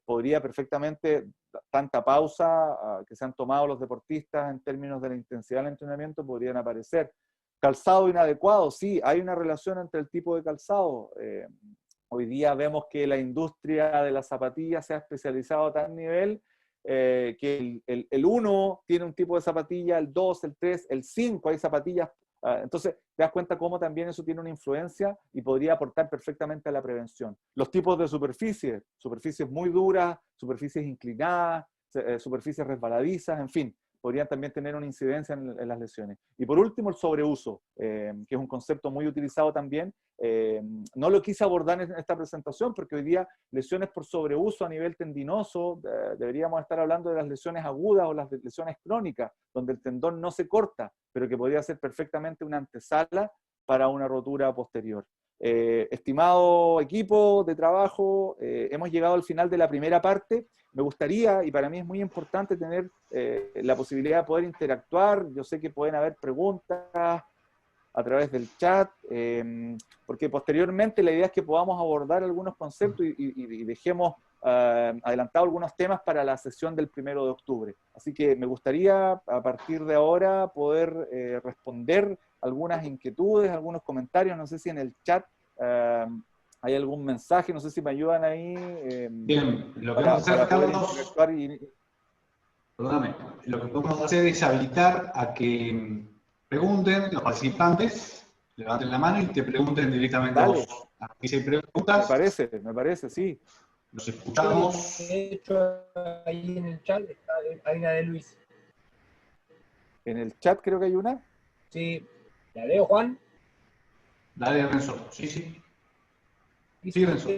podría perfectamente, tanta pausa que se han tomado los deportistas en términos de la intensidad del entrenamiento, podrían aparecer. Calzado inadecuado, sí, hay una relación entre el tipo de calzado. Hoy día vemos que la industria de las zapatillas se ha especializado a tal nivel que el 1 tiene un tipo de zapatilla, el 2, el 3, el 5 hay zapatillas. Entonces, te das cuenta cómo también eso tiene una influencia y podría aportar perfectamente a la prevención. Los tipos de superficies, superficies muy duras, superficies inclinadas, superficies resbaladizas, en fin, podrían también tener una incidencia en las lesiones. Y por último, el sobreuso, que es un concepto muy utilizado también. No lo quise abordar en esta presentación porque hoy día lesiones por sobreuso a nivel tendinoso, deberíamos estar hablando de las lesiones agudas o las lesiones crónicas, donde el tendón no se corta, pero que podría ser perfectamente una antesala para una rotura posterior. Estimado equipo de trabajo, hemos llegado al final de la primera parte. Me gustaría, y para mí es muy importante tener la posibilidad de poder interactuar. Yo sé que pueden haber preguntas a través del chat, porque posteriormente la idea es que podamos abordar algunos conceptos y dejemos adelantado algunos temas para la sesión del 1 de octubre. Así que me gustaría a partir de ahora poder responder algunas inquietudes, algunos comentarios. No sé si en el chat hay algún mensaje, no sé si me ayudan ahí. Bien, lo que vamos a hacer, Carlos, perdóname, lo que podemos hacer es habilitar a que pregunten los participantes, levanten la mano y te pregunten directamente a vos. Aquí si hay preguntas. Me parece, sí. Los escuchamos. De hecho, ahí en el chat hay una de Luis. ¿En el chat creo que hay una? Sí. ¿La leo, Juan? Dale, Renzo. Sí, sí. Dice, Renzo.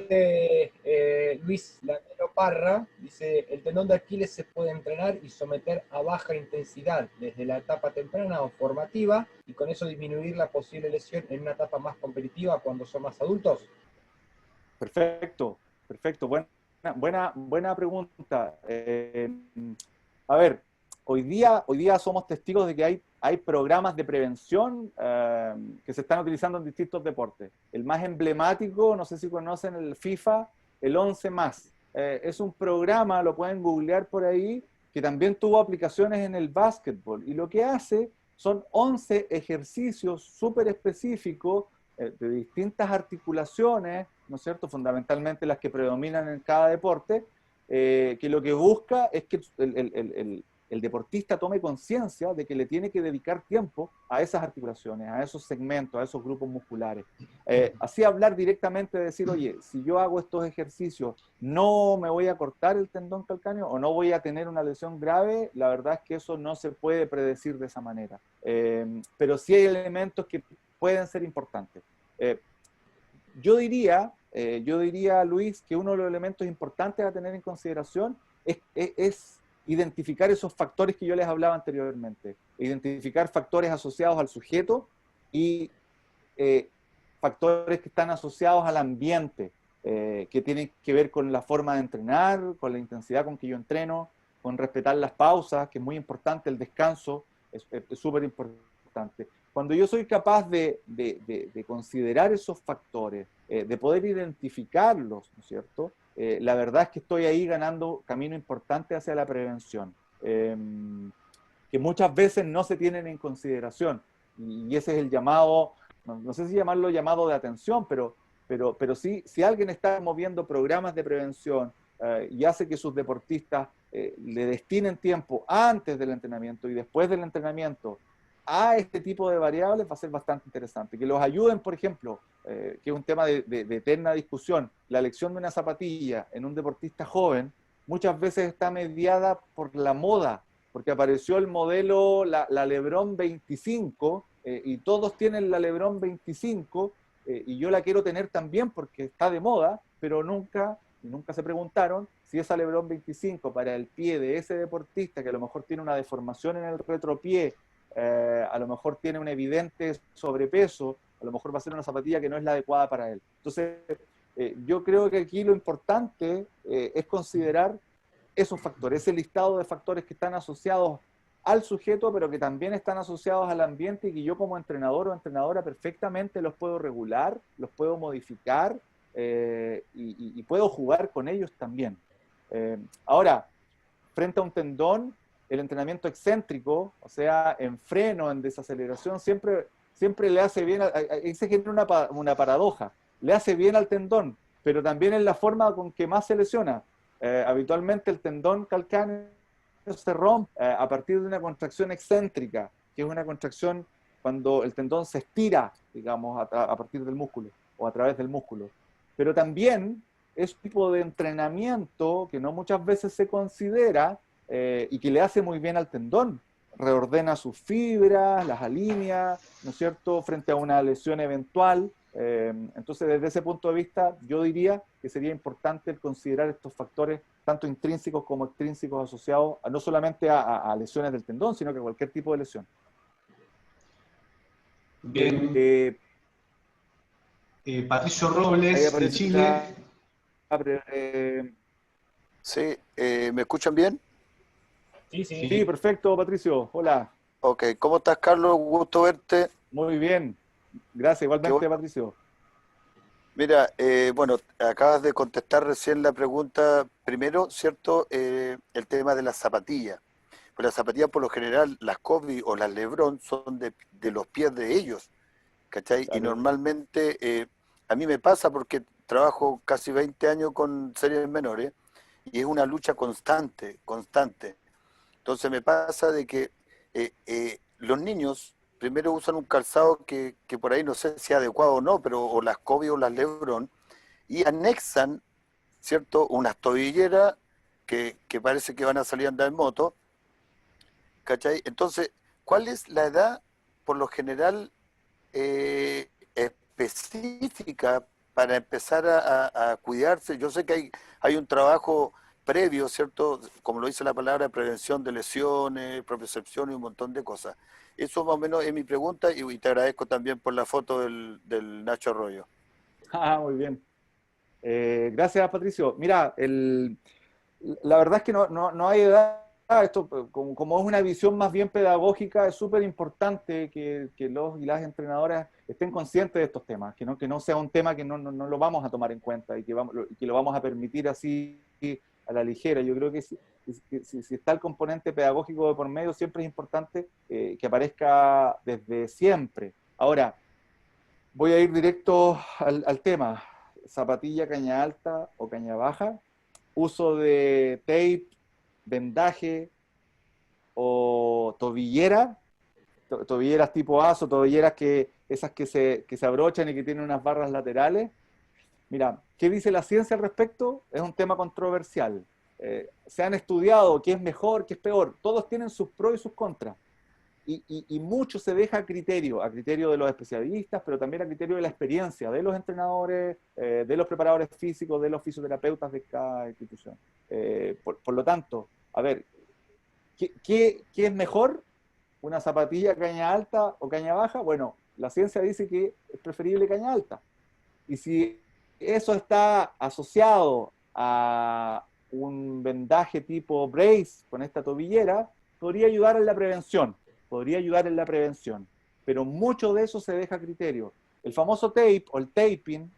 Luis Lanero Parra, dice, el tendón de Aquiles se puede entrenar y someter a baja intensidad desde la etapa temprana o formativa y con eso disminuir la posible lesión en una etapa más competitiva cuando son más adultos. Perfecto. Buena pregunta. A ver, hoy día somos testigos de que hay programas de prevención que se están utilizando en distintos deportes. El más emblemático, no sé si conocen el FIFA, el 11+. Es un programa, lo pueden googlear por ahí, que también tuvo aplicaciones en el básquetbol. Y lo que hace son 11 ejercicios súper específicos de distintas articulaciones, ¿no es cierto?, fundamentalmente las que predominan en cada deporte, que lo que busca es que el deportista tome conciencia de que le tiene que dedicar tiempo a esas articulaciones, a esos segmentos, a esos grupos musculares. Así hablar directamente de decir, oye, si yo hago estos ejercicios, no me voy a cortar el tendón calcáneo o no voy a tener una lesión grave, la verdad es que eso no se puede predecir de esa manera. Pero sí hay elementos que pueden ser importantes. Yo diría, Luis, que uno de los elementos importantes a tener en consideración es identificar esos factores que yo les hablaba anteriormente. Identificar factores asociados al sujeto y factores que están asociados al ambiente, que tienen que ver con la forma de entrenar, con la intensidad con que yo entreno, con respetar las pausas, que es muy importante, el descanso es súper importante. Cuando yo soy capaz de considerar esos factores, de poder identificarlos, ¿no es cierto?, la verdad es que estoy ahí ganando camino importante hacia la prevención, que muchas veces no se tienen en consideración. Y ese es el llamado, no sé si llamarlo llamado de atención, pero sí, si alguien está moviendo programas de prevención y hace que sus deportistas le destinen tiempo antes del entrenamiento y después del entrenamiento a este tipo de variables, va a ser bastante interesante. Que los ayuden, por ejemplo, que es un tema de eterna discusión, la elección de una zapatilla en un deportista joven muchas veces está mediada por la moda, porque apareció el modelo, la LeBron 25, y todos tienen la LeBron 25, y yo la quiero tener también porque está de moda, pero nunca se preguntaron si esa LeBron 25 para el pie de ese deportista, que a lo mejor tiene una deformación en el retropié, a lo mejor tiene un evidente sobrepeso, a lo mejor va a ser una zapatilla que no es la adecuada para él. Entonces, yo creo que aquí lo importante es considerar esos factores, ese listado de factores que están asociados al sujeto, pero que también están asociados al ambiente y que yo como entrenador o entrenadora perfectamente los puedo regular, los puedo modificar y puedo jugar con ellos también. Ahora, frente a un tendón, el entrenamiento excéntrico, o sea, en freno, en desaceleración, siempre le hace bien, ahí se genera una paradoja, le hace bien al tendón, pero también es la forma con que más se lesiona. Habitualmente el tendón calcáneo se rompe a partir de una contracción excéntrica, que es una contracción cuando el tendón se estira, digamos, a partir del músculo o a través del músculo. Pero también es un tipo de entrenamiento que no muchas veces se considera y que le hace muy bien al tendón. Reordena sus fibras, las alinea, ¿no es cierto?, frente a una lesión eventual. Entonces, desde ese punto de vista, yo diría que sería importante considerar estos factores, tanto intrínsecos como extrínsecos, asociados no solamente a lesiones del tendón, sino que a cualquier tipo de lesión. Bien. Patricio Robles, de Chile. Sí, ¿me escuchan bien? Sí, sí. Sí, perfecto, Patricio. Hola. Ok, ¿cómo estás, Carlos? Gusto verte. Muy bien. Gracias, igualmente, Qué Patricio. Mira, bueno, acabas de contestar recién la pregunta. Primero, ¿cierto? El tema de las zapatillas. Pues las zapatillas, por lo general, las Kobe o las LeBron son de los pies de ellos, ¿cachai? Y Claro. normalmente, a mí me pasa porque trabajo casi 20 años con series menores y es una lucha constante, constante. Entonces me pasa de que los niños primero usan un calzado que por ahí no sé si es adecuado o no, pero o las Kobe o las LeBron, y anexan, ¿cierto?, unas tobilleras que parece que van a salir a andar en moto, ¿cachai? Entonces, ¿cuál es la edad, por lo general, específica para empezar a cuidarse? Yo sé que hay un trabajo previo, ¿cierto? Como lo dice la palabra, prevención de lesiones, propiocepción y un montón de cosas. Eso más o menos es mi pregunta y te agradezco también por la foto del Nacho Arroyo. Ah, muy bien. Gracias, Patricio. Mira, la verdad es que no hay edad. Esto, como es una visión más bien pedagógica, es súper importante que los y las entrenadoras estén conscientes de estos temas, que no sea un tema que no lo vamos a tomar en cuenta y que lo vamos a permitir así a la ligera. Yo creo que si está el componente pedagógico de por medio, siempre es importante que aparezca desde siempre. Ahora, voy a ir directo al tema. Zapatilla, caña alta o caña baja, uso de tape, vendaje o tobillera, tobilleras tipo ASO, tobilleras esas que se abrochan y que tienen unas barras laterales. Mira, ¿qué dice la ciencia al respecto? Es un tema controversial. Se han estudiado qué es mejor, qué es peor. Todos tienen sus pros y sus contras. Y mucho se deja a criterio de los especialistas, pero también a criterio de la experiencia de los entrenadores, de los preparadores físicos, de los fisioterapeutas de cada institución. Por lo tanto, a ver, ¿qué es mejor? ¿Una zapatilla caña alta o caña baja? Bueno, la ciencia dice que es preferible caña alta. Y si eso está asociado a un vendaje tipo brace con esta tobillera, podría ayudar en la prevención, pero mucho de eso se deja a criterio. El famoso tape o el taping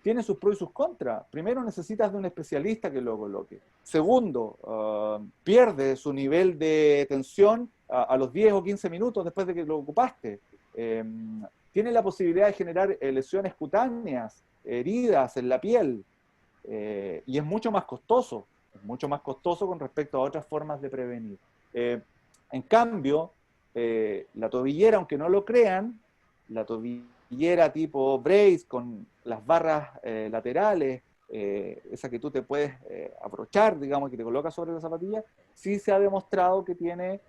tiene sus pros y sus contras. Primero, necesitas de un especialista que lo coloque. Segundo, pierde su nivel de tensión a los 10 o 15 minutos después de que lo ocupaste. Tiene la posibilidad de generar lesiones cutáneas, heridas en la piel, y es mucho más costoso con respecto a otras formas de prevenir. En cambio, la tobillera, aunque no lo crean, la tobillera tipo brace con las barras laterales, esa que tú te puedes abrochar, digamos, que te colocas sobre la zapatilla, sí se ha demostrado que tiene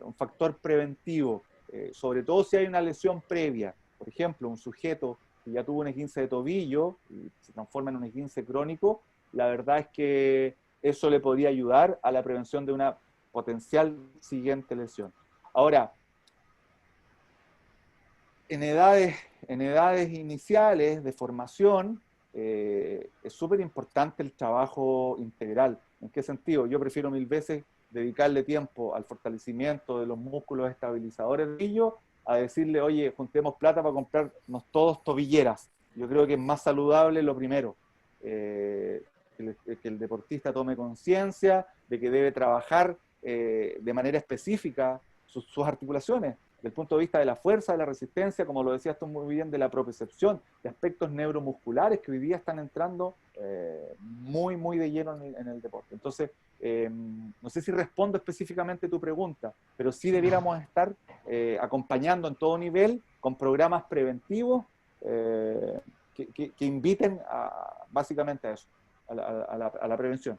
un factor preventivo, sobre todo si hay una lesión previa. Por ejemplo, un sujeto que ya tuvo un esguince de tobillo y se transforma en un esguince crónico, la verdad es que eso le podría ayudar a la prevención de una potencial siguiente lesión. Ahora, en edades iniciales de formación, es súper importante el trabajo integral. ¿En qué sentido? Yo prefiero 1000 veces dedicarle tiempo al fortalecimiento de los músculos estabilizadores de ello, a decirle, oye, juntemos plata para comprarnos todos tobilleras. Yo creo que es más saludable lo primero, que el deportista tome conciencia de que debe trabajar de manera específica sus articulaciones, desde el punto de vista de la fuerza, de la resistencia, como lo decías tú muy bien, de la propiocepción, de aspectos neuromusculares que hoy día están entrando muy de lleno en el deporte. Entonces, no sé si respondo específicamente tu pregunta, pero sí debiéramos estar acompañando en todo nivel con programas preventivos que inviten básicamente a eso, a la prevención.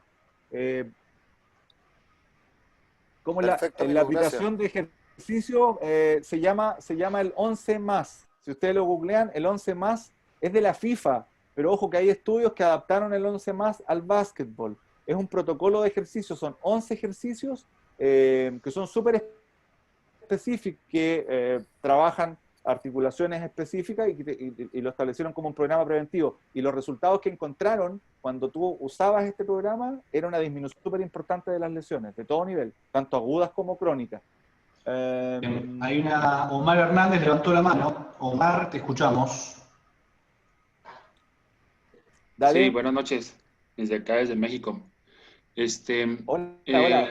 Como Perfecto, la amigo, gracias. aplicación de ejercicio se llama el 11+. Si ustedes lo googlean, el 11+ es de la FIFA, pero ojo que hay estudios que adaptaron el 11+ al básquetbol. Es un protocolo de ejercicio, son 11 ejercicios que son súper específicos, que trabajan articulaciones específicas y lo establecieron como un programa preventivo. Y los resultados que encontraron cuando tú usabas este programa era una disminución súper importante de las lesiones, de todo nivel, tanto agudas como crónicas. Hay Omar Hernández levantó la mano. Omar, te escuchamos. Dale. Sí, buenas noches, desde acá, desde México. Hola, Eh, hola.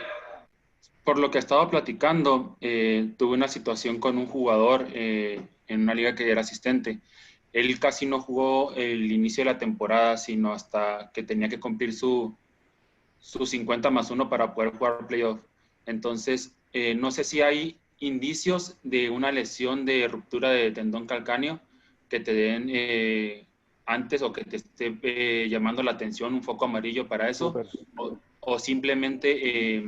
por lo que estaba platicando, tuve una situación con un jugador en una liga que era asistente. Él casi no jugó el inicio de la temporada, sino hasta que tenía que cumplir su 50+1 para poder jugar playoff. Entonces, no sé si hay indicios de una lesión de ruptura de tendón calcáneo que te den antes o que te esté llamando la atención un foco amarillo para eso, Súper. o simplemente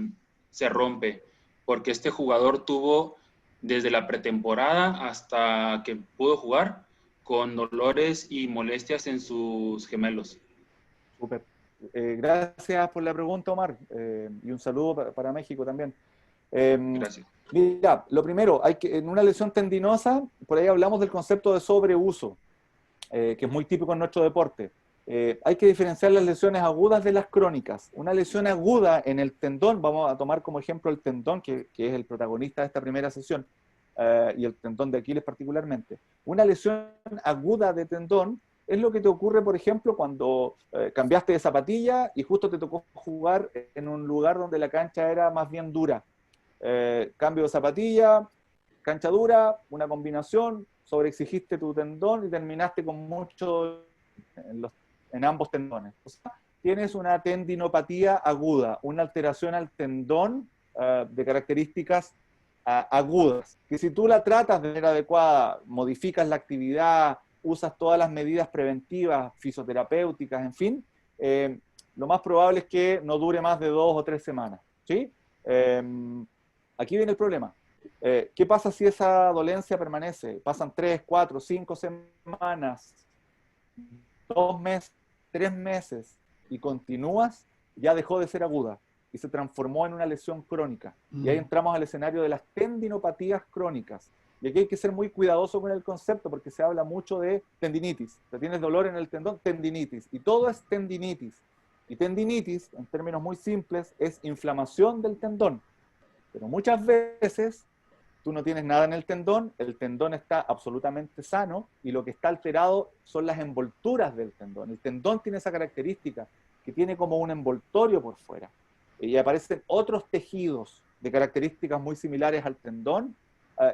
se rompe, porque este jugador tuvo desde la pretemporada hasta que pudo jugar con dolores y molestias en sus gemelos. Súper. Gracias por la pregunta, Omar, y un saludo para México también. Gracias. Mira, lo primero, en una lesión tendinosa, por ahí hablamos del concepto de sobreuso, que es muy típico en nuestro deporte. Hay que diferenciar las lesiones agudas de las crónicas. Una lesión aguda en el tendón, vamos a tomar como ejemplo el tendón, que es el protagonista de esta primera sesión, y el tendón de Aquiles particularmente. Una lesión aguda de tendón es lo que te ocurre, por ejemplo, cuando cambiaste de zapatilla y justo te tocó jugar en un lugar donde la cancha era más bien dura. Cambio de zapatilla, cancha dura, una combinación, sobreexigiste tu tendón y terminaste con mucho en ambos tendones. O sea, tienes una tendinopatía aguda, una alteración al tendón de características agudas, que si tú la tratas de manera adecuada, modificas la actividad, usas todas las medidas preventivas, fisioterapéuticas, en fin, lo más probable es que no dure más de 2 o 3 semanas. ¿Sí? Aquí viene el problema. ¿Qué pasa si esa dolencia permanece? Pasan 3, 4, 5 semanas, 2 meses, 3 meses, y continúas, ya dejó de ser aguda y se transformó en una lesión crónica. Y ahí entramos al escenario de las tendinopatías crónicas. Y aquí hay que ser muy cuidadoso con el concepto porque se habla mucho de tendinitis. Si tienes dolor en el tendón, tendinitis. Y todo es tendinitis. Y tendinitis, en términos muy simples, es inflamación del tendón. Pero muchas veces tú no tienes nada en el tendón está absolutamente sano y lo que está alterado son las envolturas del tendón. El tendón tiene esa característica que tiene como un envoltorio por fuera y aparecen otros tejidos de características muy similares al tendón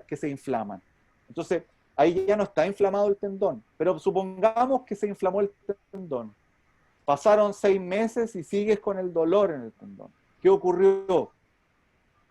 que se inflaman. Entonces, ahí ya no está inflamado el tendón, pero supongamos que se inflamó el tendón. Pasaron 6 meses y sigues con el dolor en el tendón. ¿Qué ocurrió?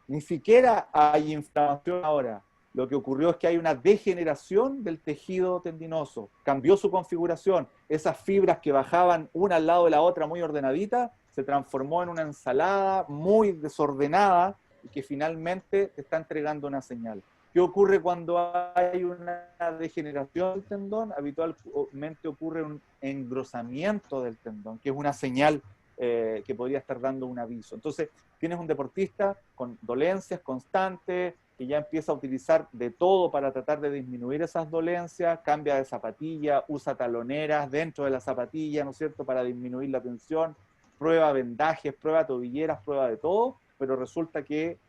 Ni siquiera hay inflamación ahora. Lo que ocurrió es que hay una degeneración del tejido tendinoso. Cambió su configuración. Esas fibras que bajaban una al lado de la otra muy ordenadita, se transformó en una ensalada muy desordenada y que finalmente te está entregando una señal. ¿Qué ocurre cuando hay una degeneración del tendón? Habitualmente ocurre un engrosamiento del tendón, que es una señal que podría estar dando un aviso. Entonces, tienes un deportista con dolencias constantes, que ya empieza a utilizar de todo para tratar de disminuir esas dolencias, cambia de zapatilla, usa taloneras dentro de la zapatilla, ¿no es cierto?, para disminuir la tensión, prueba vendajes, prueba tobilleras, prueba de todo, pero resulta que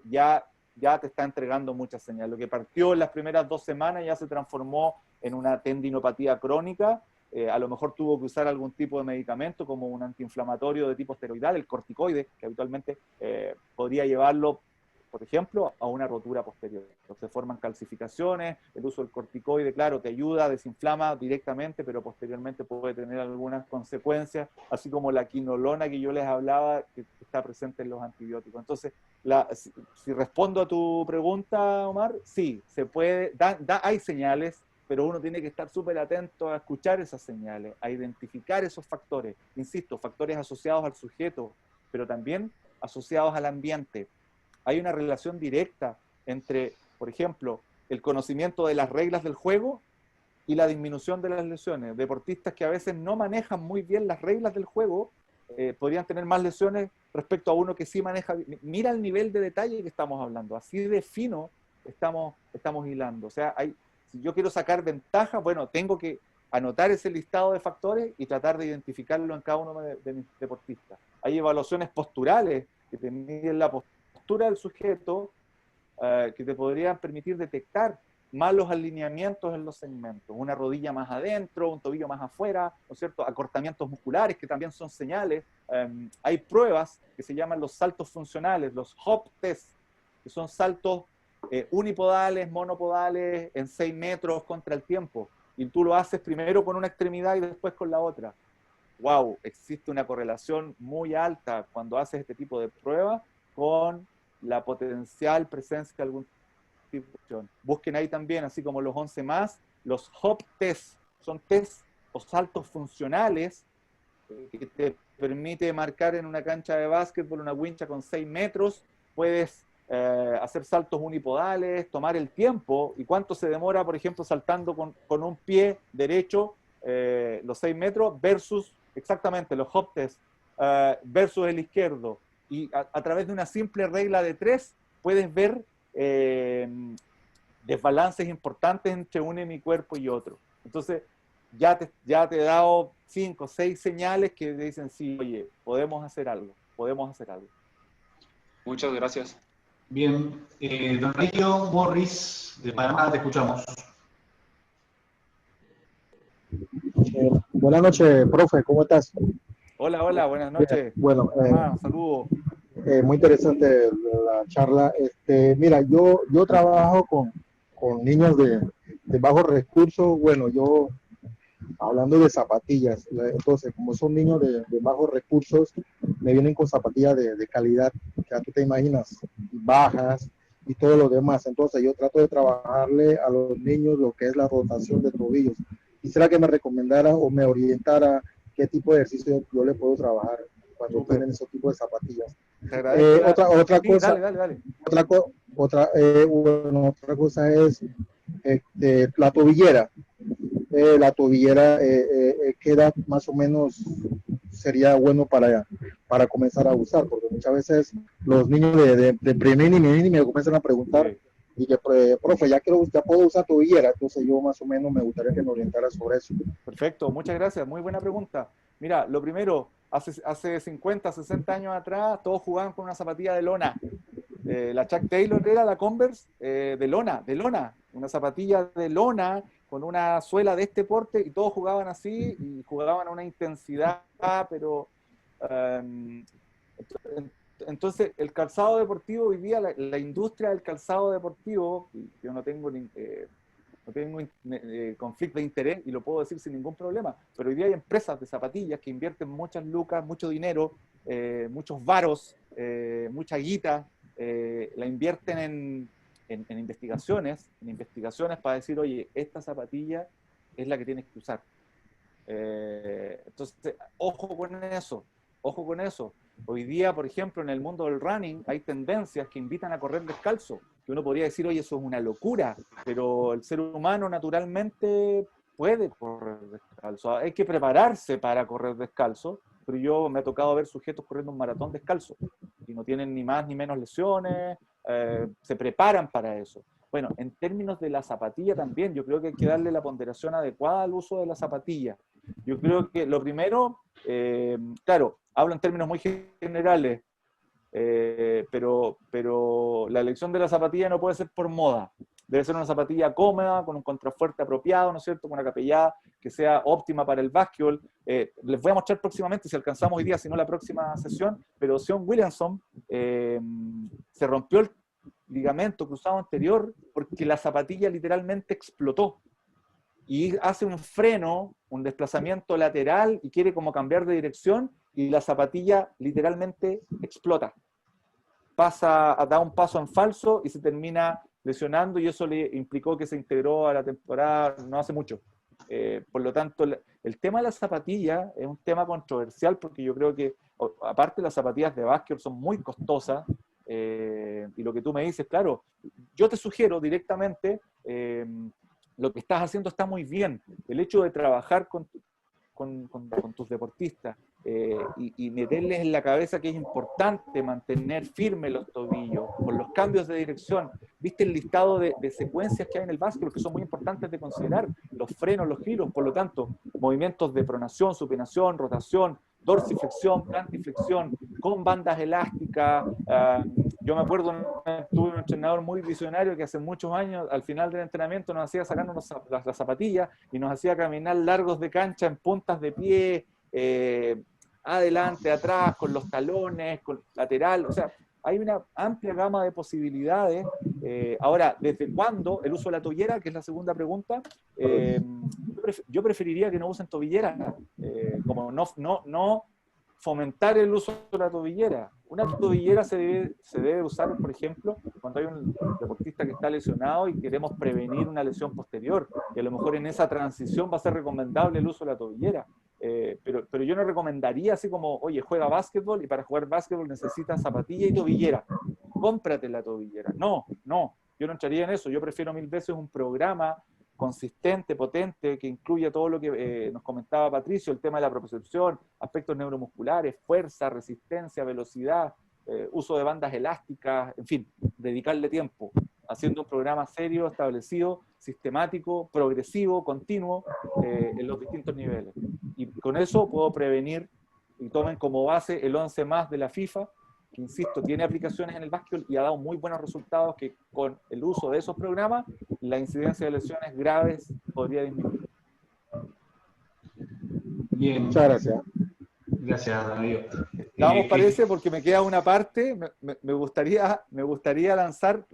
ya te está entregando muchas señales. Lo que partió en las primeras 2 semanas ya se transformó en una tendinopatía crónica. A lo mejor tuvo que usar algún tipo de medicamento como un antiinflamatorio de tipo esteroidal, el corticoide, que habitualmente podría llevarlo por ejemplo, a una rotura posterior. Se forman calcificaciones, el uso del corticoide, claro, te ayuda, desinflama directamente, pero posteriormente puede tener algunas consecuencias, así como la quinolona que yo les hablaba, que está presente en los antibióticos. Entonces, si respondo a tu pregunta, Omar, sí, se puede, hay señales, pero uno tiene que estar súper atento a escuchar esas señales, a identificar esos factores, insisto, factores asociados al sujeto, pero también asociados al ambiente. Hay una relación directa entre, por ejemplo, el conocimiento de las reglas del juego y la disminución de las lesiones. Deportistas que a veces no manejan muy bien las reglas del juego podrían tener más lesiones respecto a uno que sí maneja. Mira el nivel de detalle que estamos hablando, así de fino estamos hilando. O sea, si yo quiero sacar ventaja, bueno, tengo que anotar ese listado de factores y tratar de identificarlo en cada uno de mis deportistas. Hay evaluaciones posturales que te miden la postura del sujeto, que te podrían permitir detectar malos alineamientos en los segmentos, una rodilla más adentro, un tobillo más afuera, ¿no es cierto? Acortamientos musculares que también son señales. Hay pruebas que se llaman los saltos funcionales, los hop test, que son saltos unipodales, monopodales, en 6 metros contra el tiempo, y tú lo haces primero con una extremidad y después con la otra. Wow, existe una correlación muy alta cuando haces este tipo de pruebas con la potencial presencia de algún tipo de acción. Busquen ahí también, así como los 11 más, los hop test, son test o saltos funcionales que te permite marcar en una cancha de básquetbol una wincha con 6 metros, puedes hacer saltos unipodales, tomar el tiempo, y cuánto se demora, por ejemplo, saltando con un pie derecho los 6 metros versus exactamente los hop test versus el izquierdo. Y a través de una simple regla de 3 puedes ver desbalances importantes entre un hemicuerpo y otro. Entonces, ya te he dado 5 o 6 señales que te dicen, sí, oye, podemos hacer algo. Muchas gracias. Bien, don Río Morris, de Panamá, te escuchamos. Buenas noches, profe, ¿cómo estás? Hola, buenas noches. Bueno, saludos. muy interesante la charla. Mira, yo trabajo con niños de bajos recursos. Bueno, yo hablando de zapatillas, entonces como son niños de bajos recursos, me vienen con zapatillas de calidad, ya tú te imaginas, bajas y todo lo demás. Entonces yo trato de trabajarle a los niños lo que es la rotación de tobillos. Quisiera que me recomendara o me orientara qué tipo de ejercicio yo le puedo trabajar cuando Súper. tienen esos tipos de zapatillas. Te agradezco. Otra Sí, cosa, dale. otra cosa es la tobillera. La tobillera, ¿qué edad más o menos sería bueno para comenzar a usar? Porque muchas veces los niños de primer y me comienzan a preguntar, Sí. y que, profe, ya puedo usar tobillera. Entonces yo más o menos me gustaría que me orientara sobre eso. Perfecto, muchas gracias, muy buena pregunta. Mira, lo primero, hace 50, 60 años atrás, todos jugaban con una zapatilla de lona. La Chuck Taylor era la Converse de lona, una zapatilla de lona con una suela de este porte, y todos jugaban así, y jugaban a una intensidad, pero entonces el calzado deportivo hoy día, la industria del calzado deportivo, yo no tengo conflicto de interés y lo puedo decir sin ningún problema, pero hoy día hay empresas de zapatillas que invierten muchas lucas, mucho dinero, muchos varos, mucha guita, la invierten en investigaciones para decir, oye, esta zapatilla es la que tienes que usar. Entonces, ojo con eso. Hoy día, por ejemplo, en el mundo del running hay tendencias que invitan a correr descalzo, que uno podría decir, oye, eso es una locura, pero el ser humano naturalmente puede correr descalzo. Hay que prepararse para correr descalzo, pero me ha tocado ver sujetos corriendo un maratón descalzo y no tienen ni más ni menos lesiones, se preparan para eso. Bueno, en términos de la zapatilla también, yo creo que hay que darle la ponderación adecuada al uso de la zapatilla. Yo creo que lo primero, claro, hablo en términos muy generales, pero la elección de la zapatilla no puede ser por moda. Debe ser una zapatilla cómoda, con un contrafuerte apropiado, ¿no es cierto? Con una capellada que sea óptima para el básquetbol. Les voy a mostrar próximamente, si alcanzamos hoy día, si no la próxima sesión, pero Zion Williamson se rompió ligamento cruzado anterior porque la zapatilla literalmente explotó y hace un freno, un desplazamiento lateral y quiere como cambiar de dirección y la zapatilla literalmente explota. Pasa a dar un paso en falso y se termina lesionando y eso le implicó que se integró a la temporada no hace mucho. Por lo tanto, el tema de la zapatilla es un tema controversial porque yo creo que, aparte las zapatillas de básquet son muy costosas, y lo que tú me dices, claro, yo te sugiero directamente, lo que estás haciendo está muy bien. El hecho de trabajar con tus deportistas y meterles en la cabeza que es importante mantener firmes los tobillos, con los cambios de dirección. Viste el listado de secuencias que hay en el básquet que son muy importantes de considerar, los frenos, los giros, por lo tanto, movimientos de pronación, supinación, rotación, dorsiflexión, plantiflexión, con bandas elásticas. Yo me acuerdo, tuve un entrenador muy visionario que hace muchos años, al final del entrenamiento, nos hacía sacarnos las zapatillas y nos hacía caminar largos de cancha en puntas de pie, adelante, atrás, con los talones, con lateral. O sea, hay una amplia gama de posibilidades. Ahora, ¿desde cuándo el uso de la tobillera? Que es la segunda pregunta. Yo preferiría que no usen tobillera, como no fomentar el uso de la tobillera. Una tobillera se debe usar, por ejemplo, cuando hay un deportista que está lesionado y queremos prevenir una lesión posterior, y a lo mejor en esa transición va a ser recomendable el uso de la tobillera. Pero yo no recomendaría así como, oye, juega básquetbol y para jugar básquetbol necesitas zapatilla y tobillera. Cómprate la tobillera. No, yo no entraría en eso. Yo prefiero 1000 veces un programa consistente, potente, que incluya todo lo que nos comentaba Patricio, el tema de la propiocepción, aspectos neuromusculares, fuerza, resistencia, velocidad, uso de bandas elásticas, en fin, dedicarle tiempo, haciendo un programa serio, establecido, sistemático, progresivo, continuo, en los distintos niveles. Y con eso puedo prevenir, y tomen como base el 11 más de la FIFA, que insisto, tiene aplicaciones en el básquetbol y ha dado muy buenos resultados, que con el uso de esos programas, la incidencia de lesiones graves podría disminuir. Bien. Muchas gracias. Gracias, Darío. Vamos, parece, porque me queda una parte, me gustaría lanzar,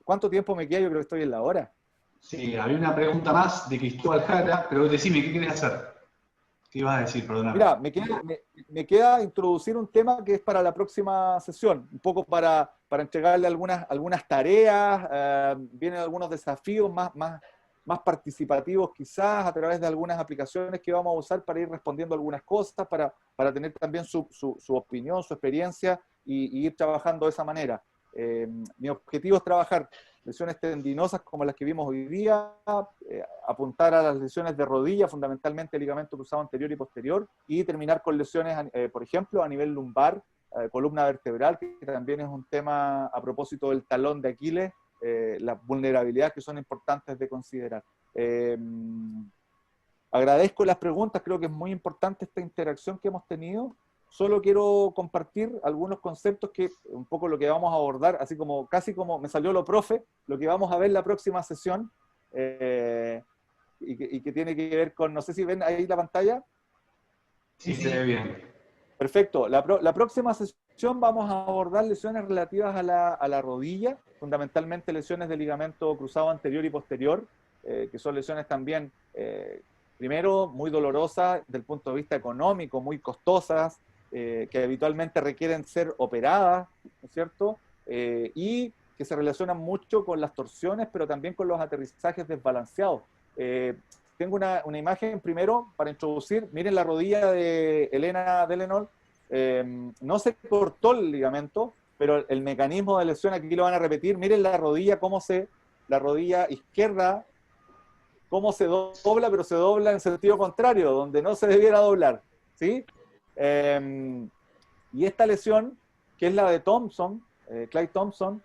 ¿cuánto tiempo me queda? Yo creo que estoy en la hora. Sí, había una pregunta más de Cristóbal Jara, pero decime, ¿qué querés hacer? ¿Qué ibas a decir? Perdóname. Mira, me queda introducir un tema que es para la próxima sesión, un poco para entregarle algunas tareas, vienen algunos desafíos más participativos quizás a través de algunas aplicaciones que vamos a usar para ir respondiendo algunas cosas, para tener también su opinión, su experiencia y ir trabajando de esa manera. Mi objetivo es trabajar lesiones tendinosas como las que vimos hoy día, apuntar a las lesiones de rodilla, fundamentalmente ligamento cruzado anterior y posterior, y terminar con lesiones, por ejemplo, a nivel lumbar, columna vertebral, que también es un tema a propósito del talón de Aquiles, las vulnerabilidades que son importantes de considerar. Agradezco las preguntas, creo que es muy importante esta interacción que hemos tenido. Solo quiero compartir algunos conceptos que un poco lo que vamos a abordar, así como casi como me salió lo profe, lo que vamos a ver la próxima sesión, y que tiene que ver con, no sé si ven ahí la pantalla. Sí, se ve bien. Perfecto. La próxima sesión vamos a abordar lesiones relativas a la rodilla, fundamentalmente lesiones de ligamento cruzado anterior y posterior, que son lesiones también, primero, muy dolorosas desde el punto de vista económico, muy costosas, que habitualmente requieren ser operadas, ¿no es cierto? Y que se relacionan mucho con las torsiones, pero también con los aterrizajes desbalanceados. Tengo una imagen primero para introducir. Miren la rodilla de Elena Delenol. No se cortó el ligamento, pero el mecanismo de lesión aquí lo van a repetir. Miren la rodilla, la rodilla izquierda, cómo se dobla, pero se dobla en sentido contrario, donde no se debiera doblar, ¿sí? Y esta lesión, que es la de Thompson, Klay Thompson,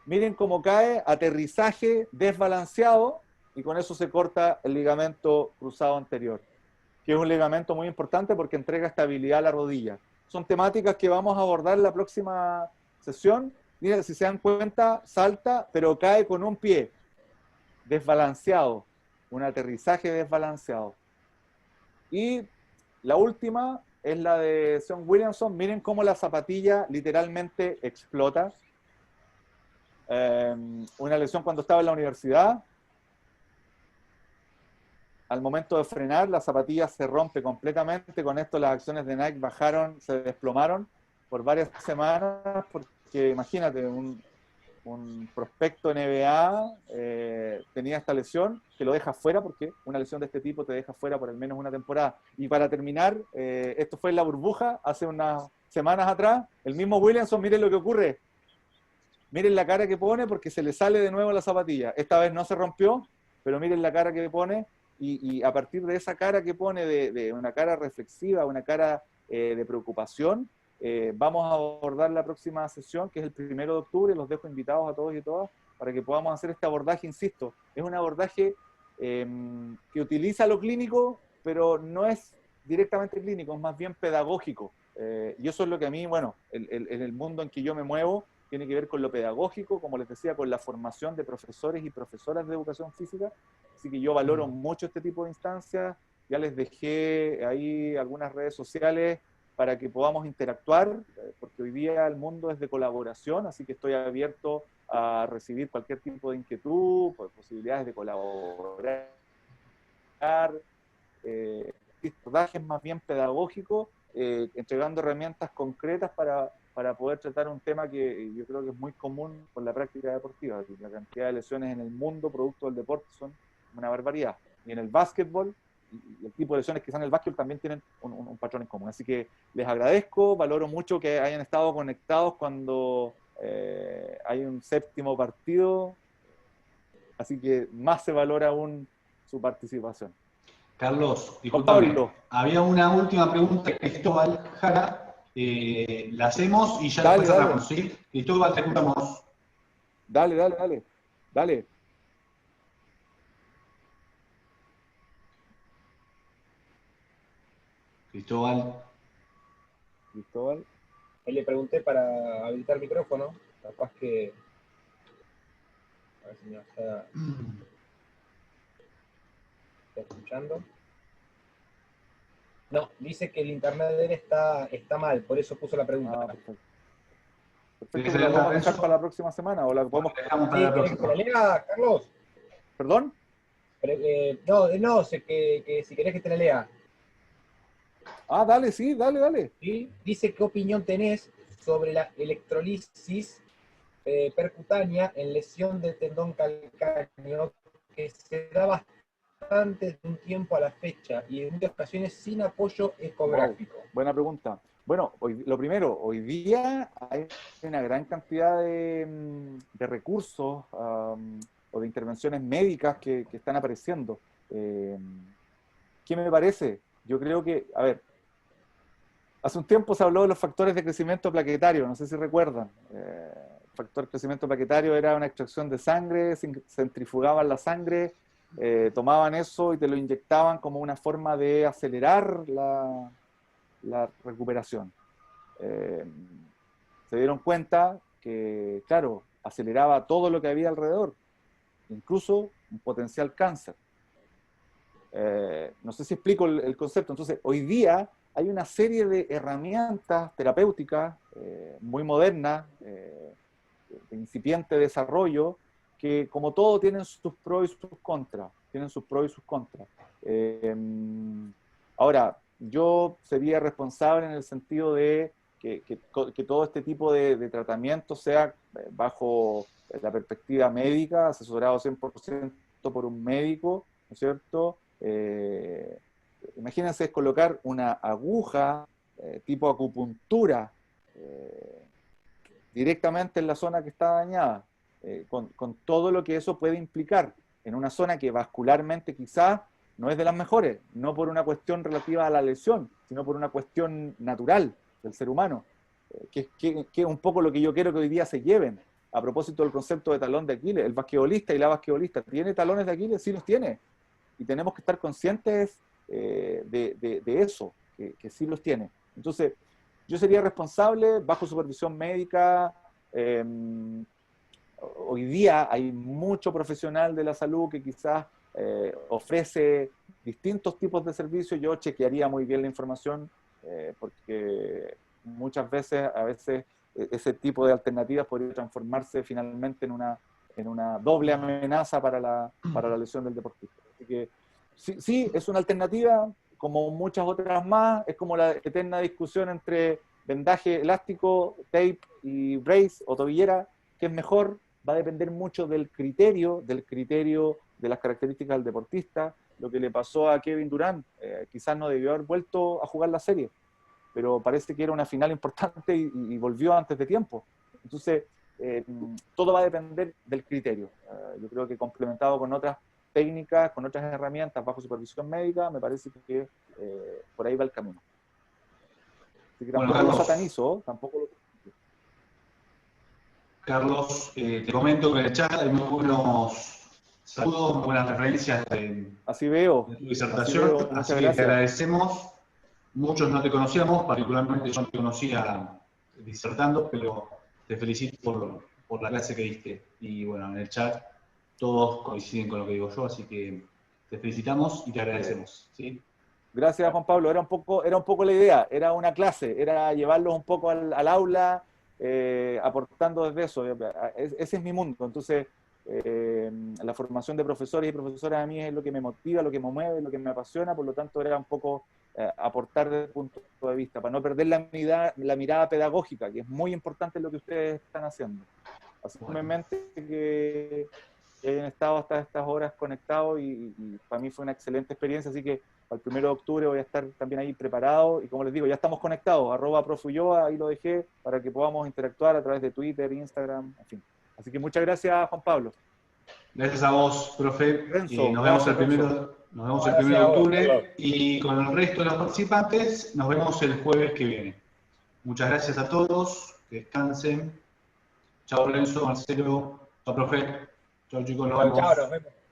miren cómo cae, aterrizaje desbalanceado, y con eso se corta el ligamento cruzado anterior, que es un ligamento muy importante porque entrega estabilidad a la rodilla. Son temáticas que vamos a abordar en la próxima sesión. Miren, si se dan cuenta, salta, pero cae con un pie desbalanceado, un aterrizaje desbalanceado. Y la última es la de Sean Williamson. Miren cómo la zapatilla literalmente explota. una lesión cuando estaba en la universidad. Al momento de frenar, la zapatilla se rompe completamente. Con esto las acciones de Nike bajaron, se desplomaron por varias semanas, porque imagínate, un prospecto NBA tenía esta lesión que lo deja fuera, porque una lesión de este tipo te deja fuera por al menos una temporada. Y para terminar, esto fue en la burbuja, hace unas semanas atrás, el mismo Williamson, miren lo que ocurre. Miren la cara que pone porque se le sale de nuevo la zapatilla. Esta vez no se rompió, pero miren la cara que pone. Y a partir de esa cara que pone, de una cara reflexiva, una cara de preocupación, vamos a abordar la próxima sesión, que es el 1 de octubre. Los dejo invitados a todos y todas para que podamos hacer este abordaje, insisto. Es un abordaje que utiliza lo clínico, pero no es directamente clínico, es más bien pedagógico. Y eso es lo que a mí, bueno, en el mundo en que yo me muevo, tiene que ver con lo pedagógico, como les decía, con la formación de profesores y profesoras de educación física. Así que yo valoro mucho este tipo de instancias. Ya les dejé ahí algunas redes sociales para que podamos interactuar, porque hoy día el mundo es de colaboración, así que estoy abierto a recibir cualquier tipo de inquietud, posibilidades de colaborar, abordajes más bien pedagógicos, entregando herramientas concretas para poder tratar un tema que yo creo que es muy común con la práctica deportiva. La cantidad de lesiones en el mundo producto del deporte son una barbaridad. Y en el básquetbol, y el tipo de lesiones que están en el básquetbol también tienen un patrón en común. Así que les agradezco, valoro mucho que hayan estado conectados cuando hay un séptimo partido. Así que más se valora aún su participación. Carlos, discúlpame, Pablo. había una última pregunta de Cristóbal Jara, la hacemos y ya Dale, después dale. cerramos, ¿sí? Cristóbal, te escuchamos. Dale. Cristóbal. Ahí le pregunté para habilitar micrófono, capaz que... A ver si me está escuchando. No, dice que el internet de él está mal, por eso puso la pregunta. Perfecto, ¿la podemos dejar para la próxima semana? ¿O la podemos... Dejamos para la ¿Querés que te la lea, Carlos? ¿Perdón? No, sé que si querés que te la lea. Ah, dale, sí, dale. ¿Sí? Dice qué opinión tenés sobre la electrolisis percutánea en lesión de tendón calcáneo que se da bastante de un tiempo a la fecha y en muchas ocasiones sin apoyo ecográfico. Wow, buena pregunta. Bueno, lo primero, hoy día hay una gran cantidad de recursos o de intervenciones médicas que están apareciendo. ¿Qué me parece? Yo creo que, a ver, hace un tiempo se habló de los factores de crecimiento plaquetario, no sé si recuerdan. El factor de crecimiento plaquetario era una extracción de sangre, centrifugaban la sangre, tomaban eso y te lo inyectaban como una forma de acelerar la recuperación. Se dieron cuenta que, claro, aceleraba todo lo que había alrededor, incluso un potencial cáncer. No sé si explico el concepto. Entonces, hoy día hay una serie de herramientas terapéuticas muy modernas, de incipiente desarrollo, que como todo tienen sus pros y sus contras. Ahora, yo sería responsable en el sentido de que todo este tipo de tratamiento sea bajo la perspectiva médica, asesorado 100% por un médico, ¿no es cierto? Imagínense colocar una aguja tipo acupuntura directamente en la zona que está dañada, con todo lo que eso puede implicar en una zona que vascularmente quizás no es de las mejores, no por una cuestión relativa a la lesión, sino por una cuestión natural del ser humano, que es un poco lo que yo quiero que hoy día se lleven. A propósito del concepto de talón de Aquiles, el basquetbolista y la basquetbolista, ¿tiene talones de Aquiles? Sí los tiene. Y tenemos que estar conscientes de eso, que sí los tiene. Entonces, yo sería responsable bajo supervisión médica. Hoy día hay mucho profesional de la salud que quizás ofrece distintos tipos de servicios. Yo chequearía muy bien la información porque muchas veces, ese tipo de alternativas podría transformarse finalmente en una doble amenaza para la lesión del deportista. Así que sí, es una alternativa, como muchas otras más, es como la eterna discusión entre vendaje elástico, tape y brace o tobillera, que es mejor, va a depender mucho del criterio de las características del deportista. Lo que le pasó a Kevin Durant, quizás no debió haber vuelto a jugar la serie, pero parece que era una final importante y volvió antes de tiempo. Entonces, todo va a depender del criterio. Yo creo que complementado con otras técnicas, con otras herramientas bajo supervisión médica, me parece que por ahí va el camino. Así que tampoco Bueno, lo satanizo, tampoco lo... Carlos, te comento que en el chat hay muy buenos saludos, muy buenas referencias Así veo. de tu disertación, Muchas así que gracias. te agradecemos. Muchos no te conocíamos, particularmente yo no te conocía disertando, pero te felicito por la clase que diste. Y bueno, en el chat todos coinciden con lo que digo yo, así que te felicitamos y te agradecemos. ¿Sí? Gracias, Juan Pablo. Era un poco la idea, era una clase, era llevarlos un poco al aula, aportando desde eso. Ese es mi mundo. Entonces, la formación de profesores y profesoras a mí es lo que me motiva, lo que me mueve, lo que me apasiona, por lo tanto era un poco aportar desde el punto de vista, para no perder la mirada pedagógica, que es muy importante lo que ustedes están haciendo. Así que hayan estado hasta estas horas conectados y para mí fue una excelente experiencia, así que al 1 de octubre voy a estar también ahí preparado y como les digo, ya estamos conectados, @profulloa, ahí lo dejé para que podamos interactuar a través de Twitter, Instagram, en fin. Así que muchas gracias, Juan Pablo. Gracias a vos, profe. Renzo, Nos vemos el gracias, 1 de octubre y con el resto de los participantes nos vemos el jueves que viene. Muchas gracias a todos, que descansen. Chao Renzo, Marcelo, chao profe, chao chicos, nos vemos. Chao, nos vemos.